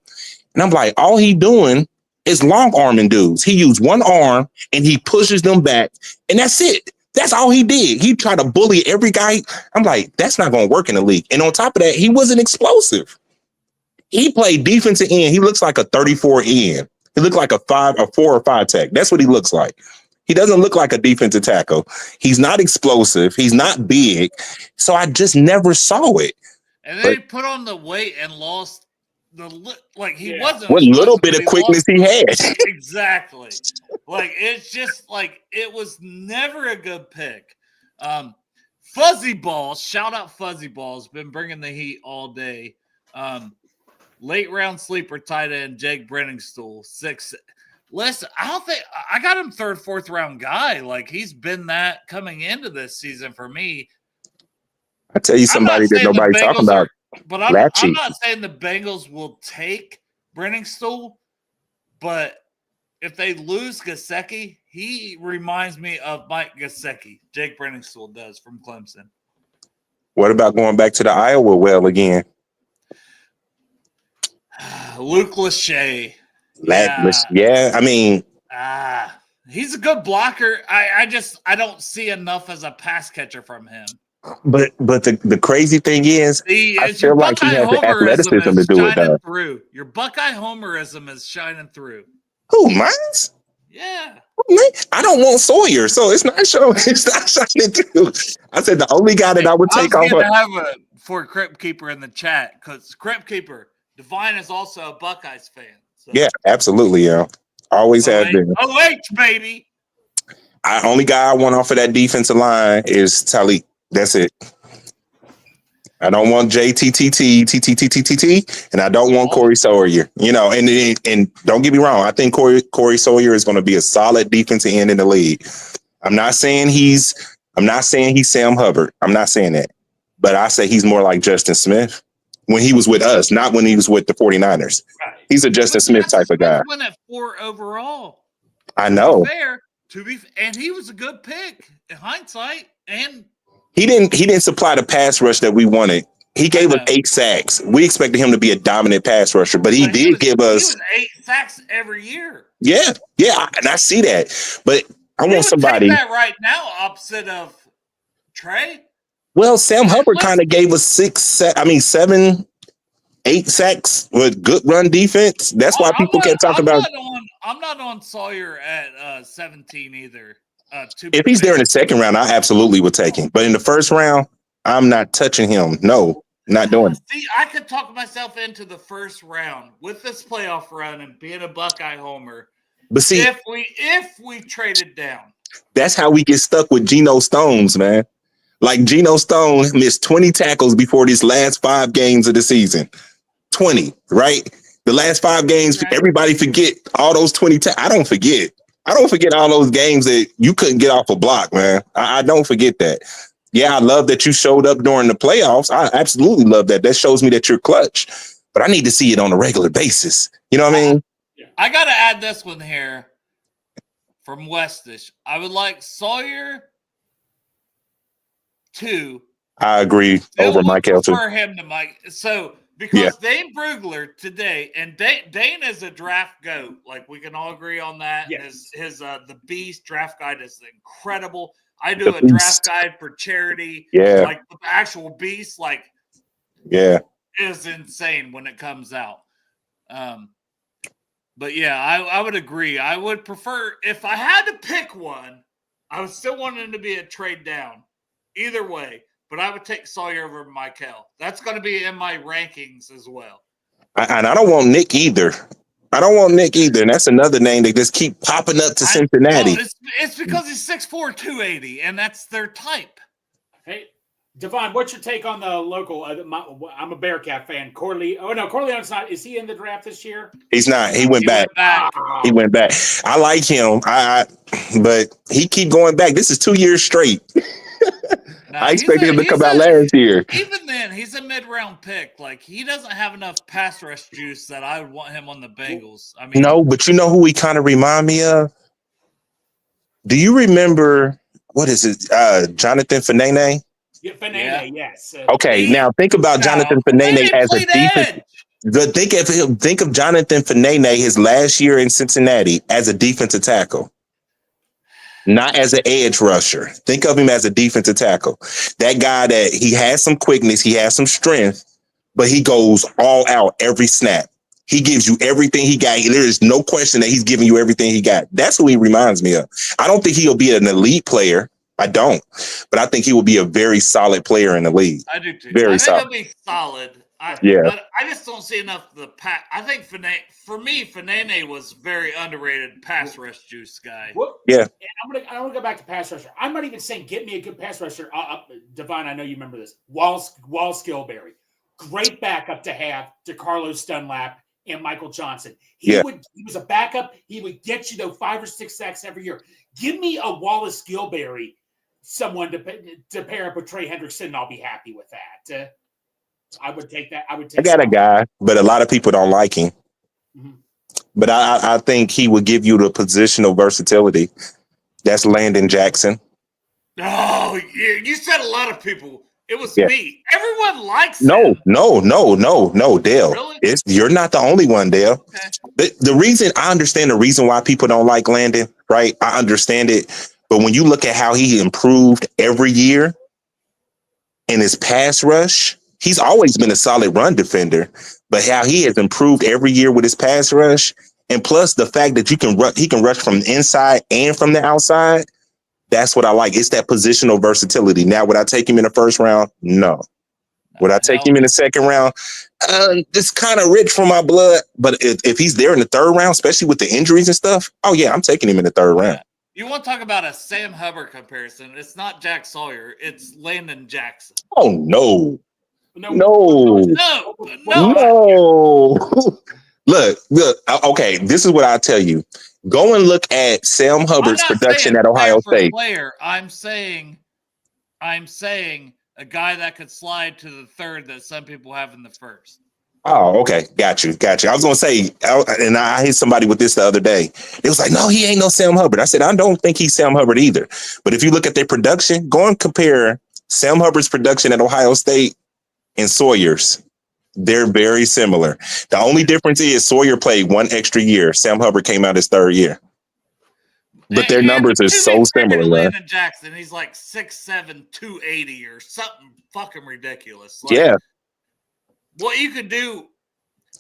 and I'm like, all he doing is long arming dudes. He used one arm and he pushes them back, and that's it. That's all he did. He tried to bully every guy. I'm like, that's not going to work in the league. And on top of that, he wasn't explosive. He played defensive end. He looks like a 34 end. He looked like a 4 or 5 tech. That's what he looks like. He doesn't look like a defensive tackle. He's not explosive. He's not big. So I just never saw it. And then he put on the weight and lost he wasn't. What little bit of quickness he had. Exactly. Like, it's just like, it was never a good pick. Fuzzy Balls, shout out Fuzzy Balls, been bringing the heat all day. Late round sleeper tight end, Jake Brenningstool, 6. Listen, I got him 3rd, 4th round guy. Like, he's been that coming into this season for me. I tell you somebody that nobody's talking about. But I'm not saying the Bengals will take Brenningstool, but if they lose Gesicki, he reminds me of Mike Gesicki. Jake Brenningstool does from Clemson. What about going back to the Iowa well again? Luke Lachey. Yeah. I mean, He's a good blocker. I don't see enough as a pass catcher from him. but the crazy thing is, I Your feel like he Buckeye has the homerism athleticism to is do it, shining though. through. Your Buckeye homerism is shining through. Who, mine? Yeah. I don't want Sawyer, so it's not showing. It's not shining through. I said the only guy that I would take off. I was going to have a for Crypt Keeper in the chat because Crypt Keeper Divine is also a Buckeyes fan. So. Yeah, absolutely. Yeah, always have been. OH, baby. Only guy I want off of that defensive line is Talik. That's it. I don't want JTTT, and I don't want Corey Sawyer. You know, and don't get me wrong. I think Corey Sawyer is going to be a solid defensive end in the league. I'm not saying he's Sam Hubbard. I'm not saying that, but I say he's more like Justin Smith when he was with us, not when he was with the 49ers. He's a Justin Smith type of guy. Went at 4 overall. I know. And he was a good pick in hindsight, and he didn't supply the pass rush that we wanted. He gave us 8 sacks. We expected him to be a dominant pass rusher, but he give us 8 sacks every year. Yeah, and I see that. But I want somebody that right now opposite of Trey. Well, Sam Hubbard kind of gave us 7, 8 sacks with good run defense. That's why people can't talk about. I'm not on Sawyer at 17 either. If he's there in the second round, I absolutely would take him. But in the first round, I'm not touching him. No, not doing it. See, I could talk myself into the first round with this playoff run and being a Buckeye homer. But see, if we traded down, that's how we get stuck with Geno Stones, man. Like Geno Stone missed 20 tackles before these last 5 games of the season. 20, right? The last 5 games, everybody forget all those 20. I don't forget. I don't forget all those games that you couldn't get off a block, man. I don't forget that. Yeah, I love that you showed up during the playoffs. I absolutely love that. That shows me that you're clutch. But I need to see it on a regular basis. You know what I mean? I got to add this one here from Westish. I would like Sawyer 2. I agree over Michael too. Prefer him to Mike. So because Dane Brugler today, and Dane is a draft goat. Like we can all agree on that. Yes. His the Beast draft guide is incredible. I do a draft guide for charity. Yeah. Like the actual Beast, is insane when it comes out. But yeah, I would agree. I would prefer if I had to pick one, I would still want him to be a trade down. Either way. But I would take Sawyer over Michael. That's going to be in my rankings as well. And I don't want Nick either. And that's another name that just keep popping up to Cincinnati. It's because he's 6'4", 280, and that's their type. Hey, Devon, what's your take on the local? I'm a Bearcat fan. Corleone's not. Is he in the draft this year? He's not. He went back. He went back. I like him. But he keep going back. This is 2 years straight. I expected him to come out last year. Even then, he's a mid-round pick. Like, he doesn't have enough pass rush juice that I would want him on the Bengals. I mean, no, but you know who he kind of remind me of? Do you remember, what is it, Jonathan Fanene? Yeah, Fanene, yes. Okay, now think about Jonathan Fanene as a defense. Think of Jonathan Fanene his last year in Cincinnati as a defensive tackle. Not as an edge rusher. Think of him as a defensive tackle. That guy that he has some quickness, he has some strength, but he goes all out every snap. He gives you everything he got. There is no question that he's giving you everything he got. That's who he reminds me of. I don't think he'll be an elite player. I don't. But I think he will be a very solid player in the league. I do too. Very solid. He'll be solid. But I just don't see enough of the pass. I think Fanene was very underrated pass rush juice guy. Yeah. I'm gonna go back to pass rusher. I'm not even saying get me a good pass rusher. Devon, I know you remember this. Wall Skillberry, great backup to have to Carlos Dunlap and Michael Johnson. He was a backup. He would get you 5 or 6 sacks every year. Give me a Wallace Gilberry, someone to pair up with Trey Hendrickson, and I'll be happy with that. I would take that. I got a guy, but a lot of people don't like him. Mm-hmm. But I think he would give you the positional versatility. That's Landon Jackson. Oh, yeah. You said a lot of people. It was Yeah. me. Everyone likes No, him. no, Dale. Really? You're not the only one, Dale. Okay. The reason I understand the reason why people don't like Landon, right? I understand it. But when you look at how he improved every year in his pass rush, he's always been a solid run defender. But how he has improved every year with his pass rush, and plus the fact that he can rush from the inside and from the outside. That's what I like. It's that positional versatility. Now, would I take him in the first round? No. Would I take him in the second round? It's kind of rich for my blood. But if he's there in the third round, especially with the injuries and stuff, oh, yeah, I'm taking him in the third round. You want to talk about a Sam Hubbard comparison? It's not Jack Sawyer. It's Landon Jackson. Oh, no. No. Look. Okay, this is what I'll tell you. Go and look at Sam Hubbard's production at Ohio State. I'm saying a guy that could slide to the third that some people have in the first. Oh, okay. Got you. I was going to say, and I hit somebody with this the other day. It was like, no, he ain't no Sam Hubbard. I said, I don't think he's Sam Hubbard either. But if you look at their production, go and compare Sam Hubbard's production at Ohio State and Sawyer's. They're very similar. The only difference is Sawyer played one extra year. Sam Hubbard came out his third year. But their numbers are so similar. Landon Jackson, he's like 6'7", 280 or something fucking ridiculous. Like, yeah. What you could do,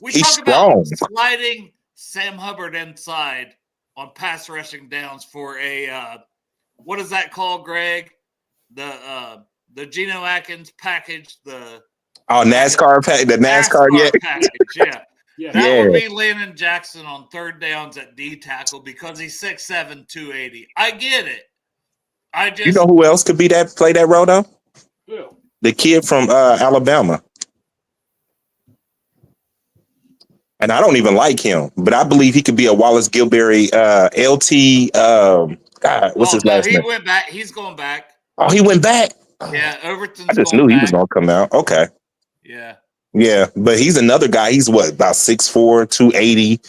he's talk strong. About sliding Sam Hubbard inside on pass rushing downs for a what is that called, Greg? The Geno Atkins package, NASCAR pack, the NASCAR package, yeah. Yeah. That would be Landon Jackson on third downs at D tackle because he's 6'7", 280. I get it. You know who else could play that role though? Who? The kid from Alabama. And I don't even like him, but I believe he could be a Wallace Gilberry LT. God, what's his last name? He went back. He's going back. Oh, he went back. Yeah, Overton's I just knew he was going to come out. Okay. Yeah. Yeah, but he's another guy. He's what, about 6'4", 280.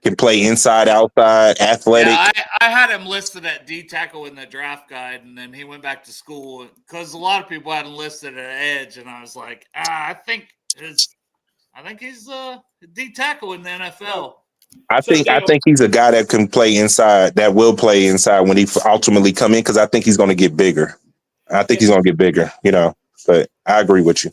Can play inside, outside, athletic. Yeah, I had him listed at D tackle in the draft guide, and then he went back to school because a lot of people had him listed at edge, and I was like, I think he's a D tackle in the NFL. I think he's a guy that can play inside, that will play inside when he ultimately come in, because I think he's going to get bigger. But I agree with you.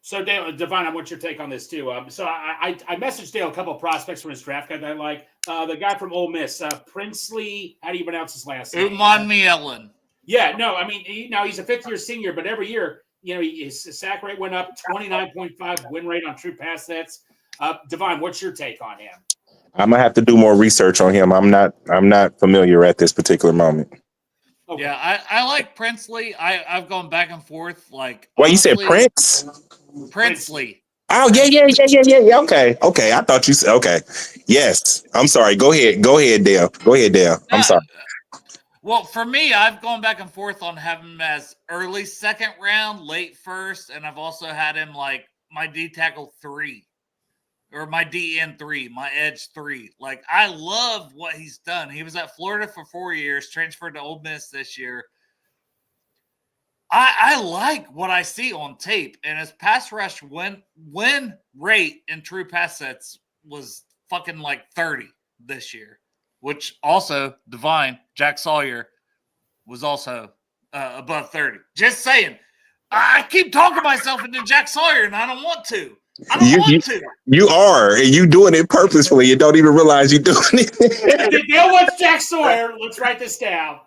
So, Dale, Devon, I want your take on this too. So I messaged Dale a couple of prospects from his draft guide that I like. The guy from Ole Miss, Princely. How do you pronounce his last name? Umanmielen. Yeah, no, I mean, he's a fifth-year senior, but every year, his sack rate went up, 29.5 win rate on true pass sets. Devon, what's your take on him? I'm gonna have to do more research on him. I'm not familiar at this particular moment. Okay. Yeah, I like Princely. I've gone back and forth. Like, what you said, Prince? Princely. Oh yeah. Okay. I thought you said okay. Yes. I'm sorry. Go ahead, Dale. I'm sorry. Well, for me, I've gone back and forth on having him as early second round, late first, and I've also had him like my D tackle 3 or my DN 3, my edge 3. Like, I love what he's done. He was at Florida for 4 years, transferred to Ole Miss this year. I like what I see on tape, and his pass rush win rate in true pass sets was fucking like 30 this year, which also Divine Jack Sawyer was also above 30. Just saying, I keep talking myself into Jack Sawyer, and I don't want to. You are, and you doing it purposefully. You don't even realize you're doing it. Dale wants Jack Sawyer. Let's write this down.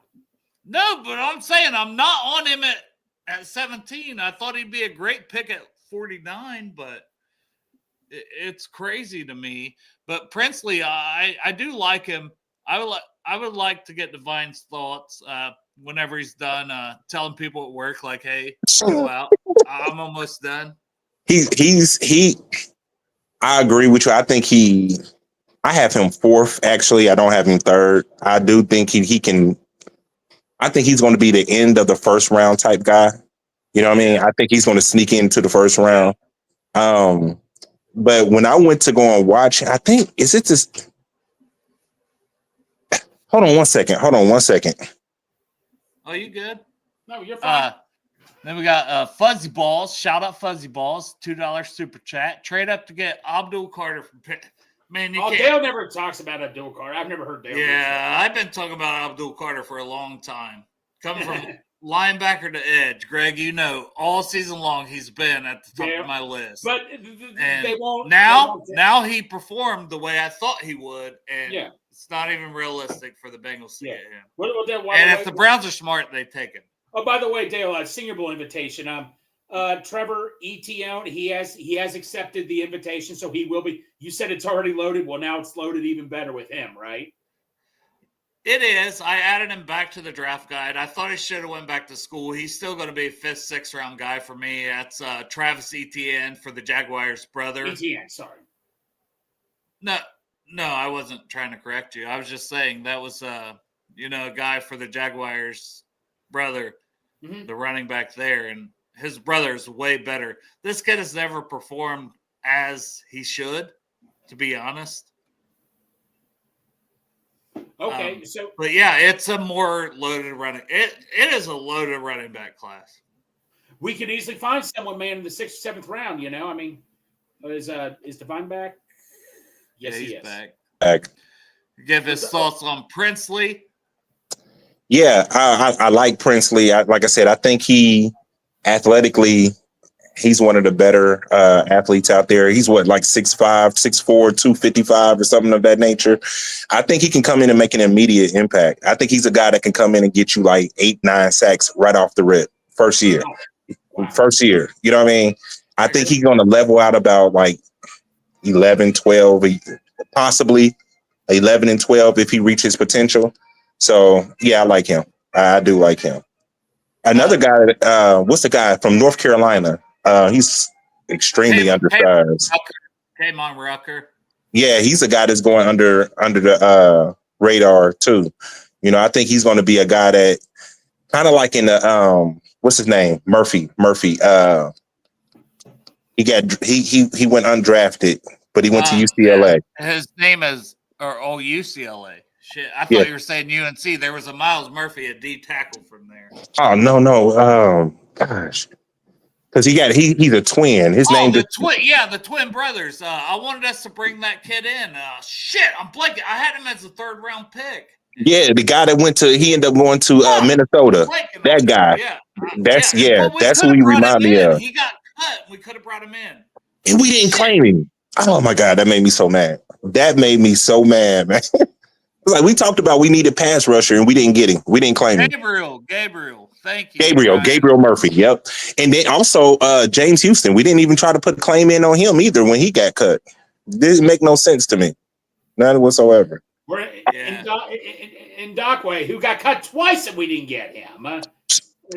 No, but I'm saying I'm not on him at 17. I thought he'd be a great pick at 49, but it's crazy to me. But Princely, I do like him. I would like to get Divine's thoughts whenever he's done telling people at work, like, hey, go out. I'm almost done. I agree with you. I have him fourth. Actually, I don't have him third. I do think he can. I think he's going to be the end of the first round type guy. You know what I mean? I think he's going to sneak into the first round. But when I went to go and watch, I think, is it this? Hold on one second. Oh, you good? No, you're fine. Then we got Fuzzy Balls. Shout out Fuzzy Balls. $2 super chat. Trade up to get Abdul Carter from Pitt. Man, you can't. Dale never talks about Abdul Carter. I've never heard Dale. Yeah, I've been talking about Abdul Carter for a long time. Coming from linebacker to edge. Greg, you know, all season long he's been at the top of my list. But they won't. Now he performed the way I thought he would, and it's not even realistic for the Bengals to get him. And if the Browns are smart, they take him. Oh, by the way, Dale, Senior Bowl invitation. Trevor Etienne, he has accepted the invitation, so he will be. You said it's already loaded. Well, now it's loaded even better with him, right? It is. I added him back to the draft guide. I thought he should have went back to school. He's still going to be a 5th, 6th round guy for me. That's Travis Etienne for the Jaguars' brother. Etienne, sorry. No, I wasn't trying to correct you. I was just saying that was a guy for the Jaguars' brother, the running back there, and his brother is way better. This kid has never performed as he should, to be honest. Okay, but yeah, it's a more loaded running. It is a loaded running back class. We could easily find someone, man, in the 6th, 7th round. You know, I mean, is Devine back? Yes, yeah, he is is. Back. Give his thoughts on Princely. Yeah, I like Princely. Like I said, I think he athletically, he's one of the better athletes out there. He's like 6'5", 6'4", 255 or something of that nature. I think he can come in and make an immediate impact. I think he's a guy that can come in and get you like 8, 9 sacks right off the rip. First year. You know what I mean? I think he's going to level out about like 11, 12, possibly 11 and 12 if he reaches potential. So, yeah, I like him. I do like him. Another guy, what's the guy from North Carolina? He's extremely undersized. K'Mon Rucker. Yeah, he's a guy that's going under the radar too. You know, I think he's going to be a guy that kind of like in the what's his name? Murphy. He went undrafted, but he went to UCLA. His name is UCLA. Shit, I thought you were saying UNC. There was a Miles Murphy, a D tackle from there. Oh no, gosh. Because he's a twin. His name the twin brothers. I wanted us to bring that kid in. Shit, I'm blanking. I had him as a 3rd round pick. Yeah, the guy that he ended up going to Minnesota. That guy. That's who he remind me of. He got cut. We could have brought him in. And we didn't claim him. Oh my God, that made me so mad. Man. Like we talked about, we needed pass rusher and we didn't get him. We didn't claim him. Gabriel. Thank you. Gabriel Murphy. Yep. And then also James Houston. We didn't even try to put a claim in on him either when he got cut. Didn't make no sense to me. None whatsoever. We're in Dockway, who got cut twice and we didn't get him.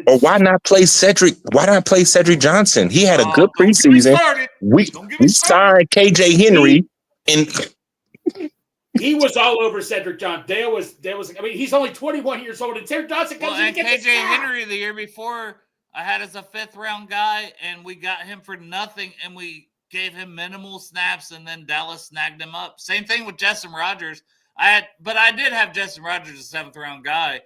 Or why not play Cedric? Why not play Cedric Johnson? He had a good preseason. We signed KJ Henry and he was all over Cedric Johnson. There was. I mean, he's only 21 years old, and Cedric Johnson comes in and gets KJ Henry the year before I had as a 5th round guy, and we got him for nothing, and we gave him minimal snaps, and then Dallas snagged him up. Same thing with Justin Rogers. I did have Justin Rogers as a 7th round guy,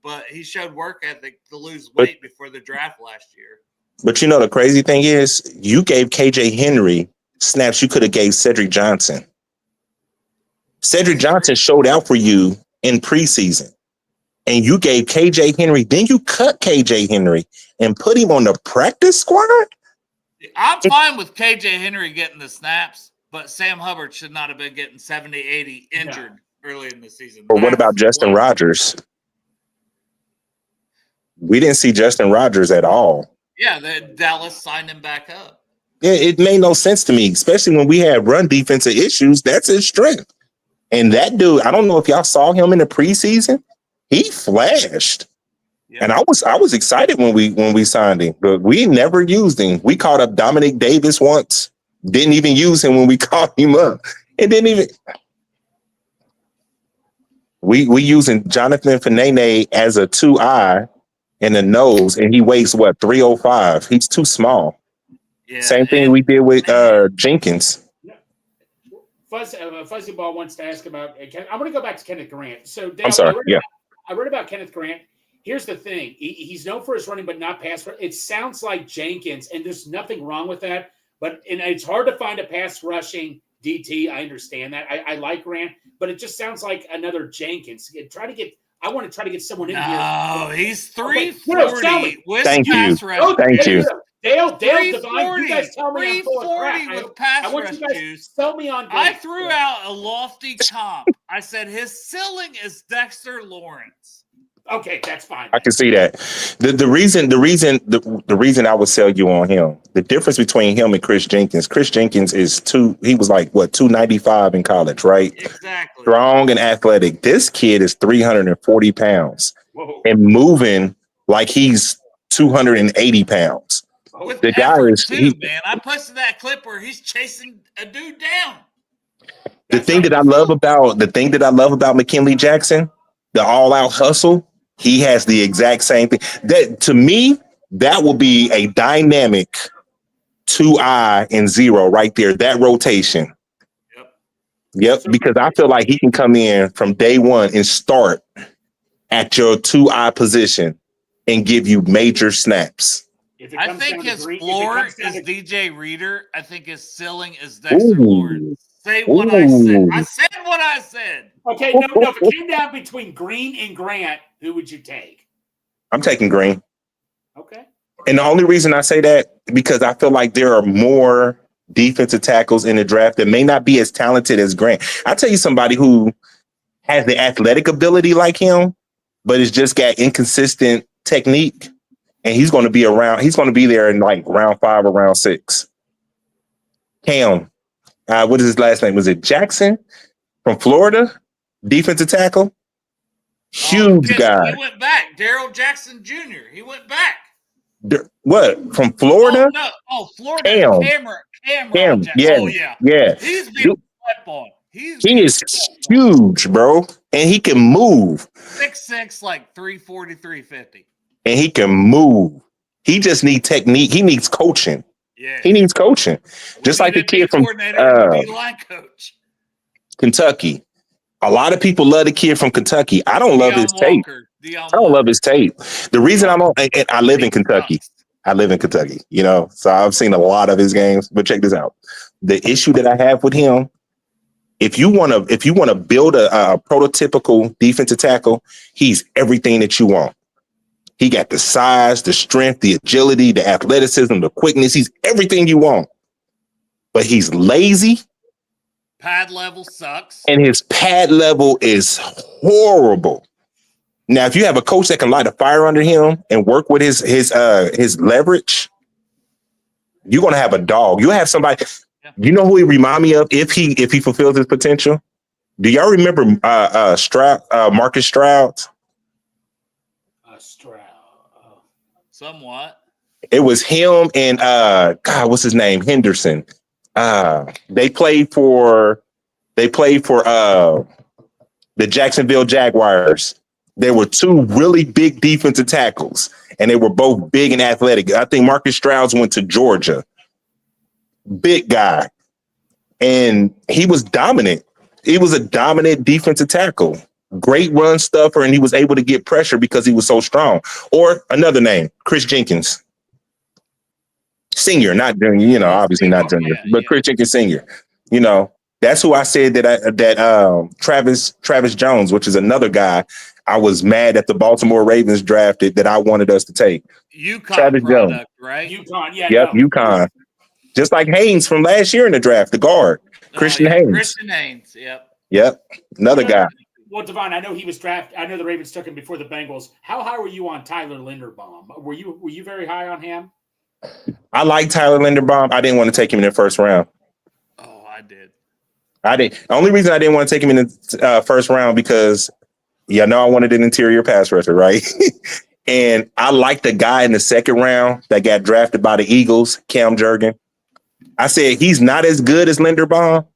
but he showed work ethic to lose weight before the draft last year. But you know the crazy thing is, you gave KJ Henry snaps you could have gave Cedric Johnson. Cedric Johnson showed out for you in preseason, and you gave KJ Henry. Then you cut KJ Henry and put him on the practice squad. I'm fine with KJ Henry getting the snaps, but Sam Hubbard should not have been getting 70, 80 injured early in the season. Or what about Justin Rogers? We didn't see Justin Rogers at all. Yeah, Dallas signed him back up. Yeah, it made no sense to me, especially when we had run defensive issues. That's his strength. And that dude, I don't know if y'all saw him in the preseason. He flashed. Yeah. And I was excited when we signed him, but we never used him. We called up Dominic Davis once. Didn't even use him when we called him up. And didn't even we using Jonathan Fanene as a 2-eye in the nose, and he weighs 305. He's too small. Yeah, same thing we did with Jenkins. Fuzzy Ball wants to ask about. I'm going to go back to Kenneth Grant. So Dale, I'm sorry. I read about Kenneth Grant. Here's the thing. He's known for his running, but not pass. It sounds like Jenkins, and there's nothing wrong with that. But it's hard to find a pass rushing DT. I understand that. I like Grant, but it just sounds like another Jenkins. I want to try to get someone in here. No, he's Okay, 340 with Thank you. pass rush. Thank you. Dale, Devine, you guys tell me I'm full of crap. 340 with pass I want rush you guys juice. to sell me on I Grant. threw out a lofty comp. I said his ceiling is Dexter Lawrence. Okay, that's fine. I can see that. The reason I would sell you on him, the difference between him and Chris Jenkins he was like what, 295 in college, right? Exactly. Strong and athletic. This kid is 340 pounds Whoa. and moving like he's 280 pounds. With The guy effort is too, man. I posted that clip where he's chasing a dude down. the thing that I love about McKinley Jackson, the all-out hustle. He has the exact same thing. That to me, that will be a dynamic 2I and 0 right there. That rotation. Yep. Because I feel like he can come in from day one and start at your 2I position and give you major snaps. I think his floor is DJ Reader. I think his ceiling is Dexter Lawrence. Say what I said. I said what I said. Okay, no, if it came down between Green and Grant, who would you take? I'm taking Green. Okay. And the only reason I say that, because I feel like there are more defensive tackles in the draft that may not be as talented as Grant. I'll tell you somebody who has the athletic ability like him, but it's just got inconsistent technique. And he's going to be there in like round 5 or round 6. Cam. What is his last name? Was it Jackson from Florida? Defensive tackle. Huge guy. He went back. Daryl Jackson Jr. He went back. What? From Florida? Oh, no. Oh, Florida. Cam. Yeah. Oh, yeah. Yeah. He's being slept on. He is huge, bro. And he can move. 6'6", like 340, 350. And he can move. He just needs technique. He needs coaching. Yeah. He needs coaching. Just like the kid from line coach. Kentucky. A lot of people love the kid from Kentucky. I don't love his tape. I don't love his tape. The reason I live in Kentucky. So I've seen a lot of his games. But check this out. The issue that I have with him, if you want to build a prototypical defensive tackle, he's everything that you want. He got the size, the strength, the agility, the athleticism, the quickness. He's everything you want. But he's lazy. Pad level sucks. And his pad level is horrible. Now, if you have a coach that can light a fire under him and work with his leverage, you're gonna have a dog. You have somebody. Yeah. You know who he remind me of if he fulfills his potential? Do y'all remember Marcus Stroud? Stroud. Somewhat. It was him and what's his name? Henderson. They played for the Jacksonville Jaguars. There were 2 really big defensive tackles, and they were both big and athletic. I think Marcus Stroud went to Georgia. Big guy. And he was dominant. He was a dominant defensive tackle. Great run stuffer, and he was able to get pressure because he was so strong. Or another name, Chris Jenkins. Senior, not junior, obviously not junior, but Chris Jenkins Senior. That's who I said that Travis Jones, which is another guy I was mad that the Baltimore Ravens drafted that I wanted us to take. UConn Travis product, Jones. right? UConn, yeah. Yep, no. UConn. Just like Haynes from last year in the draft, the guard. Christian Haynes. Christian Haynes, Yep, another guy. Well, Devon, I know he was drafted. I know the Ravens took him before the Bengals. How high were you on Tyler Linderbaum? Were you very high on him? I like Tyler Linderbaum. I didn't want to take him in the first round. Oh, I did. The only reason I didn't want to take him in the first round because, I wanted an interior pass rusher, right? And I liked the guy in the second round that got drafted by the Eagles, Cam Jurgen. I said he's not as good as Linderbaum,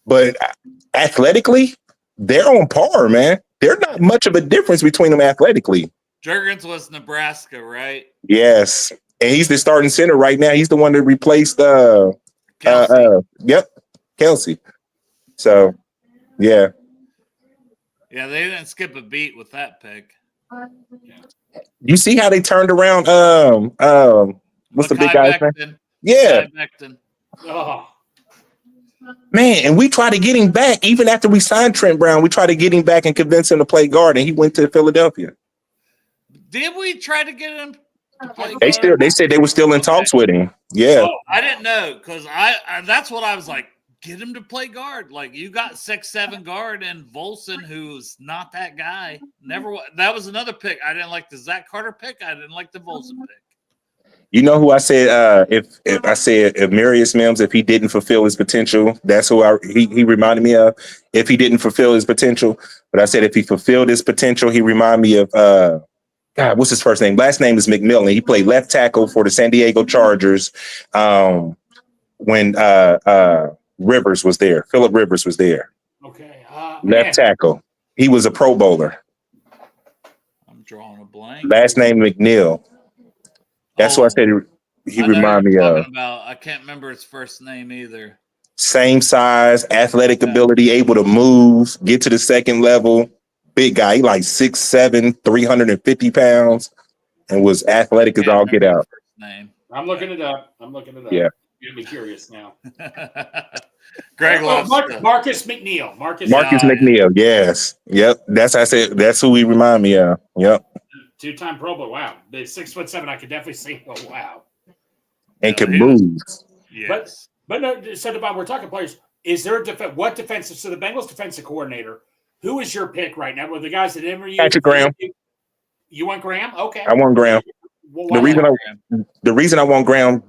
but athletically, they're on par, man. There's not much of a difference between them athletically. Jurgens was Nebraska, right? Yes. And he's the starting center right now. He's the one that replaced Kelsey. So, yeah. Yeah, they didn't skip a beat with that pick. You see how they turned around? What's the big Mekhi guy's name? Becton. Yeah, Mekhi Becton. Oh, man. And we tried to get him back even after we signed Trent Brown. We tried to get him back and convince him to play guard, and he went to Philadelphia. Did we try to get him to play They guard? said they were still in talks with him. Yeah, oh, I didn't know because I that's what I was like. Get him to play guard. Like you got 6'7" guard and Volson, who's not that guy. That was another pick. I didn't like the Zach Carter pick. I didn't like the Volson pick. you know who I said? If I said if Marius Mims, if he didn't fulfill his potential, that's who he reminded me of. If he didn't fulfill his potential, but I said if he fulfilled his potential, he reminded me of God. What's his first name? Last name is McMillan. He played left tackle for the San Diego Chargers when Rivers was there. Phillip Rivers was there. okay. Left tackle. He was a Pro Bowler. I'm drawing a blank. Last name McNeil. That's what I said. He I know reminded me you're of. talking about. I can't remember his first name either. Same size, athletic ability, able to move, get to the second level. Big guy. He like 6'7", 350 pounds, and was athletic as all get out. Name. I'm looking it up. Yeah. You're gonna be curious now. Greg loves Marcus McNeil. Marcus McNeil. Yes. Yep. That's I said. That's who he remind me of. Yep. 2-time Pro Bowl. Wow. The 6'7". I could definitely see. Oh wow. And can move. Yes. But no. So Devon, we're talking players. Is there what defensive? So the Bengals defensive coordinator. Who is your pick right now? Well, the guys that interviewed. Patrick Graham. You want Graham? Okay. I want Graham. Well, The reason I want Graham,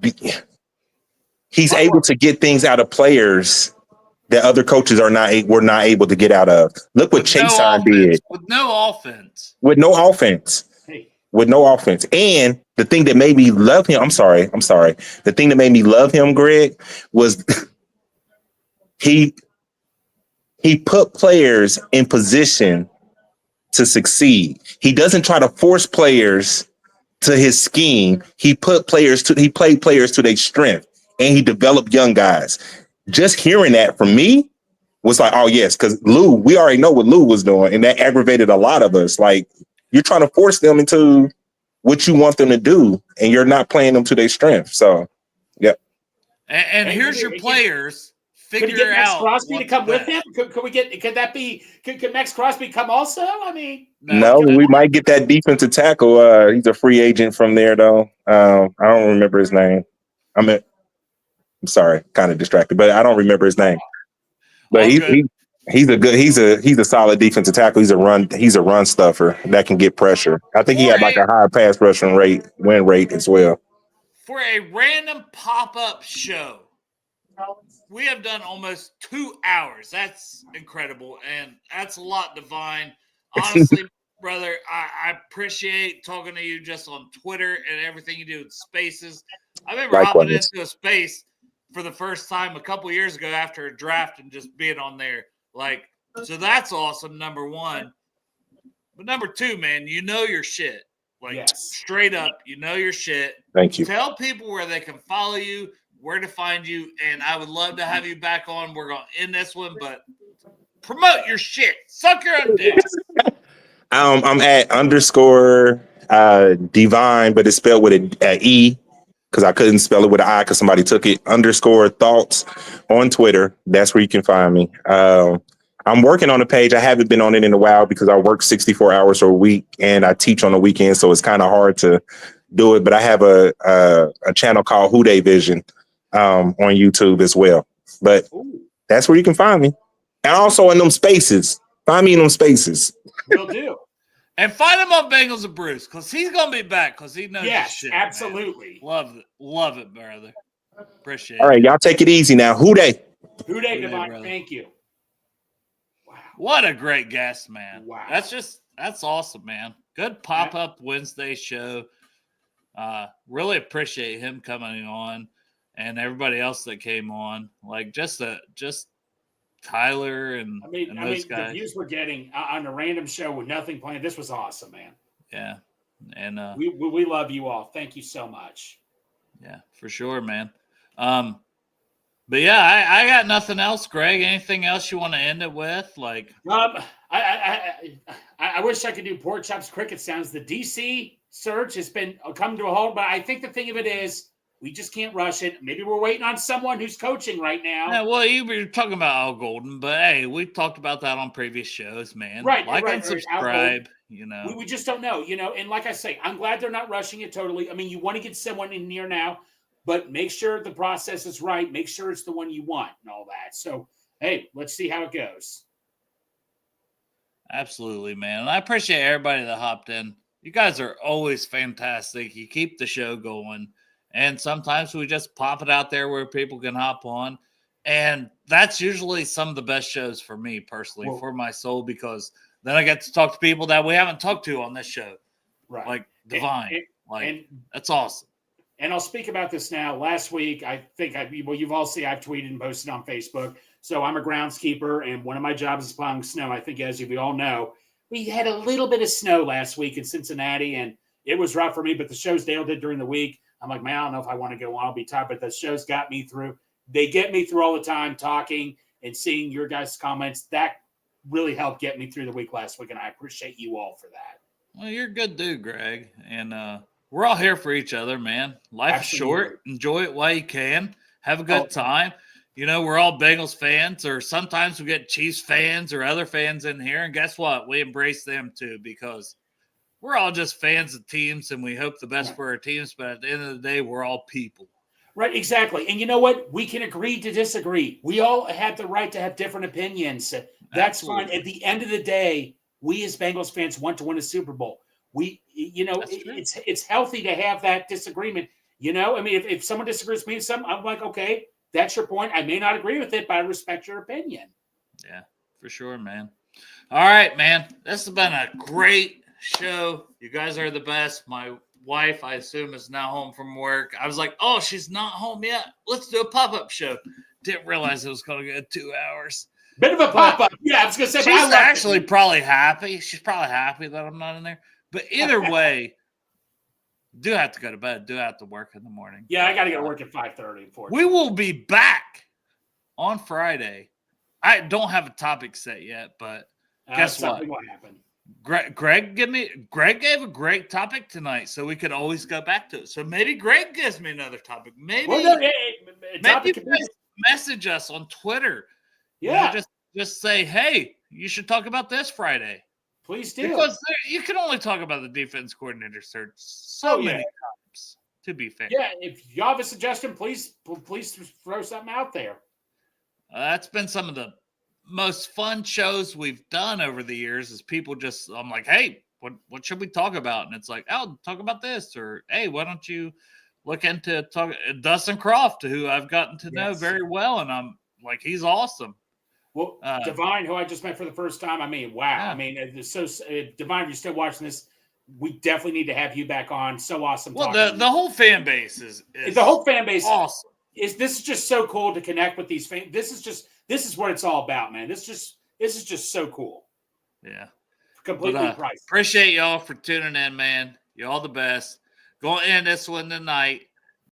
he's able to get things out of players that other coaches were not able to get out of. Look what Chase did with no offense. With no offense. With no offense. And the thing that made me love him, I'm sorry. The thing that made me love him, Greg, was he put players in position to succeed. He doesn't try to force players to his scheme. He played players to their strength, and he developed young guys. Just hearing that from me was like, oh yes, because we already know what Lou was doing, and that aggravated a lot of us. Like, you're trying to force them into what you want them to do, and you're not playing them to their strength. So, yep. And here's your players. Could he get Max Crosby to come with him? Could Max Crosby come also? I mean, no, we might get that defensive tackle. He's a free agent from there, though. I don't remember his name. I'm sorry, kind of distracted, but I don't remember his name. But he's a solid defensive tackle. He's a run stuffer that can get pressure. I think he had like a high pass rushing win rate as well. For a random pop-up show, we have done almost 2 hours. That's incredible, and that's a lot, Divine. Honestly, brother, I appreciate talking to you just on Twitter and everything you do in spaces. I remember hopping into a space for the first time a couple years ago after a draft and just being on there. Like, so that's awesome, number one. But number two, man, you know your shit. Like, straight up, you know your shit. Thank you. Tell people where they can follow you, where to find you, and I would love to have you back on. We're going to end this one, but promote your shit. Suck your own dick. I'm at _Divine, but it's spelled with an E because I couldn't spell it with an I because somebody took it. _thoughts on Twitter. That's where you can find me. I'm working on a page. I haven't been on it in a while because I work 64 hours a week and I teach on the weekend, so it's kind of hard to do it. But I have a channel called Who Dey Vision on YouTube as well. But that's where you can find me. And also in them spaces. Find me in them spaces. Will do. And find him on Bengals and Bruce because he's going to be back because he knows his shit. Absolutely. Man. Love it, brother. Appreciate it. All right, y'all take it easy now. Who Dey? Who Dey, Divine. Thank you. Wow. What a great guest, man. Wow. That's awesome, man. Good pop-up Wednesday show. Really appreciate him coming on and everybody else that came on. Like just Tyler and those guys. The views we're getting on a random show with nothing planned. This was awesome, man. Yeah. And we love you all. Thank you so much. Yeah, for sure, man. But yeah, I got nothing else, Greg. Anything else you want to end it with? Like, I I wish I could do pork chops, cricket sounds. The DC search has been come to a halt, but I think the thing of it is we just can't rush it. Maybe we're waiting on someone who's coaching right now. Yeah, well, you were talking about Al Golden, but hey, we talked about that on previous shows, man. Right, Like right, and right. Al Golden. subscribe, you know. We just don't know, and like I say, I'm glad they're not rushing it totally. I mean, you want to get someone in here now, but make sure the process is right. Make sure it's the one you want and all that. So, hey, let's see how it goes. Absolutely, man. And I appreciate everybody that hopped in. You guys are always fantastic. You keep the show going. And sometimes we just pop it out there where people can hop on. And that's usually some of the best shows for me personally, for my soul, because then I get to talk to people that we haven't talked to on this show. Right. Like Divine. That's awesome. And I'll speak about this now. Last week, I think you've all seen I've tweeted and posted on Facebook. So I'm a groundskeeper, and one of my jobs is plowing snow. I think, as you all know, we had a little bit of snow last week in Cincinnati, and it was rough for me. But the shows Dale did during the week, I'm like, man, I don't know if I want to go on. I'll be tired. But the shows got me through. They get me through all the time, talking and seeing your guys' comments. That really helped get me through the week last week, and I appreciate you all for that. Well, you're a good dude, Greg. And we're all here for each other, man. Life is short. Enjoy it while you can. Have a good time. You know, we're all Bengals fans, or sometimes we get Chiefs fans or other fans in here. And guess what? We embrace them too, because we're all just fans of teams and we hope the best for our teams. But at the end of the day, we're all people. Right, exactly. And you know what? We can agree to disagree. We all have the right to have different opinions. That's fine. At the end of the day, we as Bengals fans want to win a Super Bowl. It's healthy to have that disagreement. I mean, if someone disagrees with me, I'm like, okay, that's your point. I may not agree with it, but I respect your opinion. Yeah, for sure, man. All right, man. This has been a great show. You guys are the best. My wife, I assume, is now home from work. I was like, oh, she's not home yet. Let's do a pop-up show. Didn't realize it was going to go 2 hours. Bit of a pop-up. Yeah, I was going to say. She's actually probably happy. She's probably happy that I'm not in there. But either way, do have to go to bed. Do have to work in the morning. Yeah, I got to go to work at 5:30. We will be back on Friday. I don't have a topic set yet, but guess what? Something will happen. Greg gave a great topic tonight, so we could always go back to it. So maybe Greg gives me another topic. Maybe message us on Twitter. Yeah, just say, hey, you should talk about this Friday. Please do. Because you can only talk about the defense coordinator search so many times, to be fair. Yeah, if you have a suggestion, please throw something out there. That's been some of the most fun shows we've done over the years is people I'm like, hey, what should we talk about? And it's like, oh, talk about this. Or, hey, why don't you look into Dustin Croft, who I've gotten to know very well. And I'm like, he's awesome. Well, Divine, who I just met for the first time. I mean, wow. Yeah. I mean, Divine, if you're still watching this, we definitely need to have you back on. So awesome. Well, the whole fan base is the whole fan base awesome. This is just so cool to connect with these fans. This is what it's all about, man. This is just so cool. Yeah. Completely priceless. Appreciate y'all for tuning in, man. Y'all the best. Going to end this one tonight.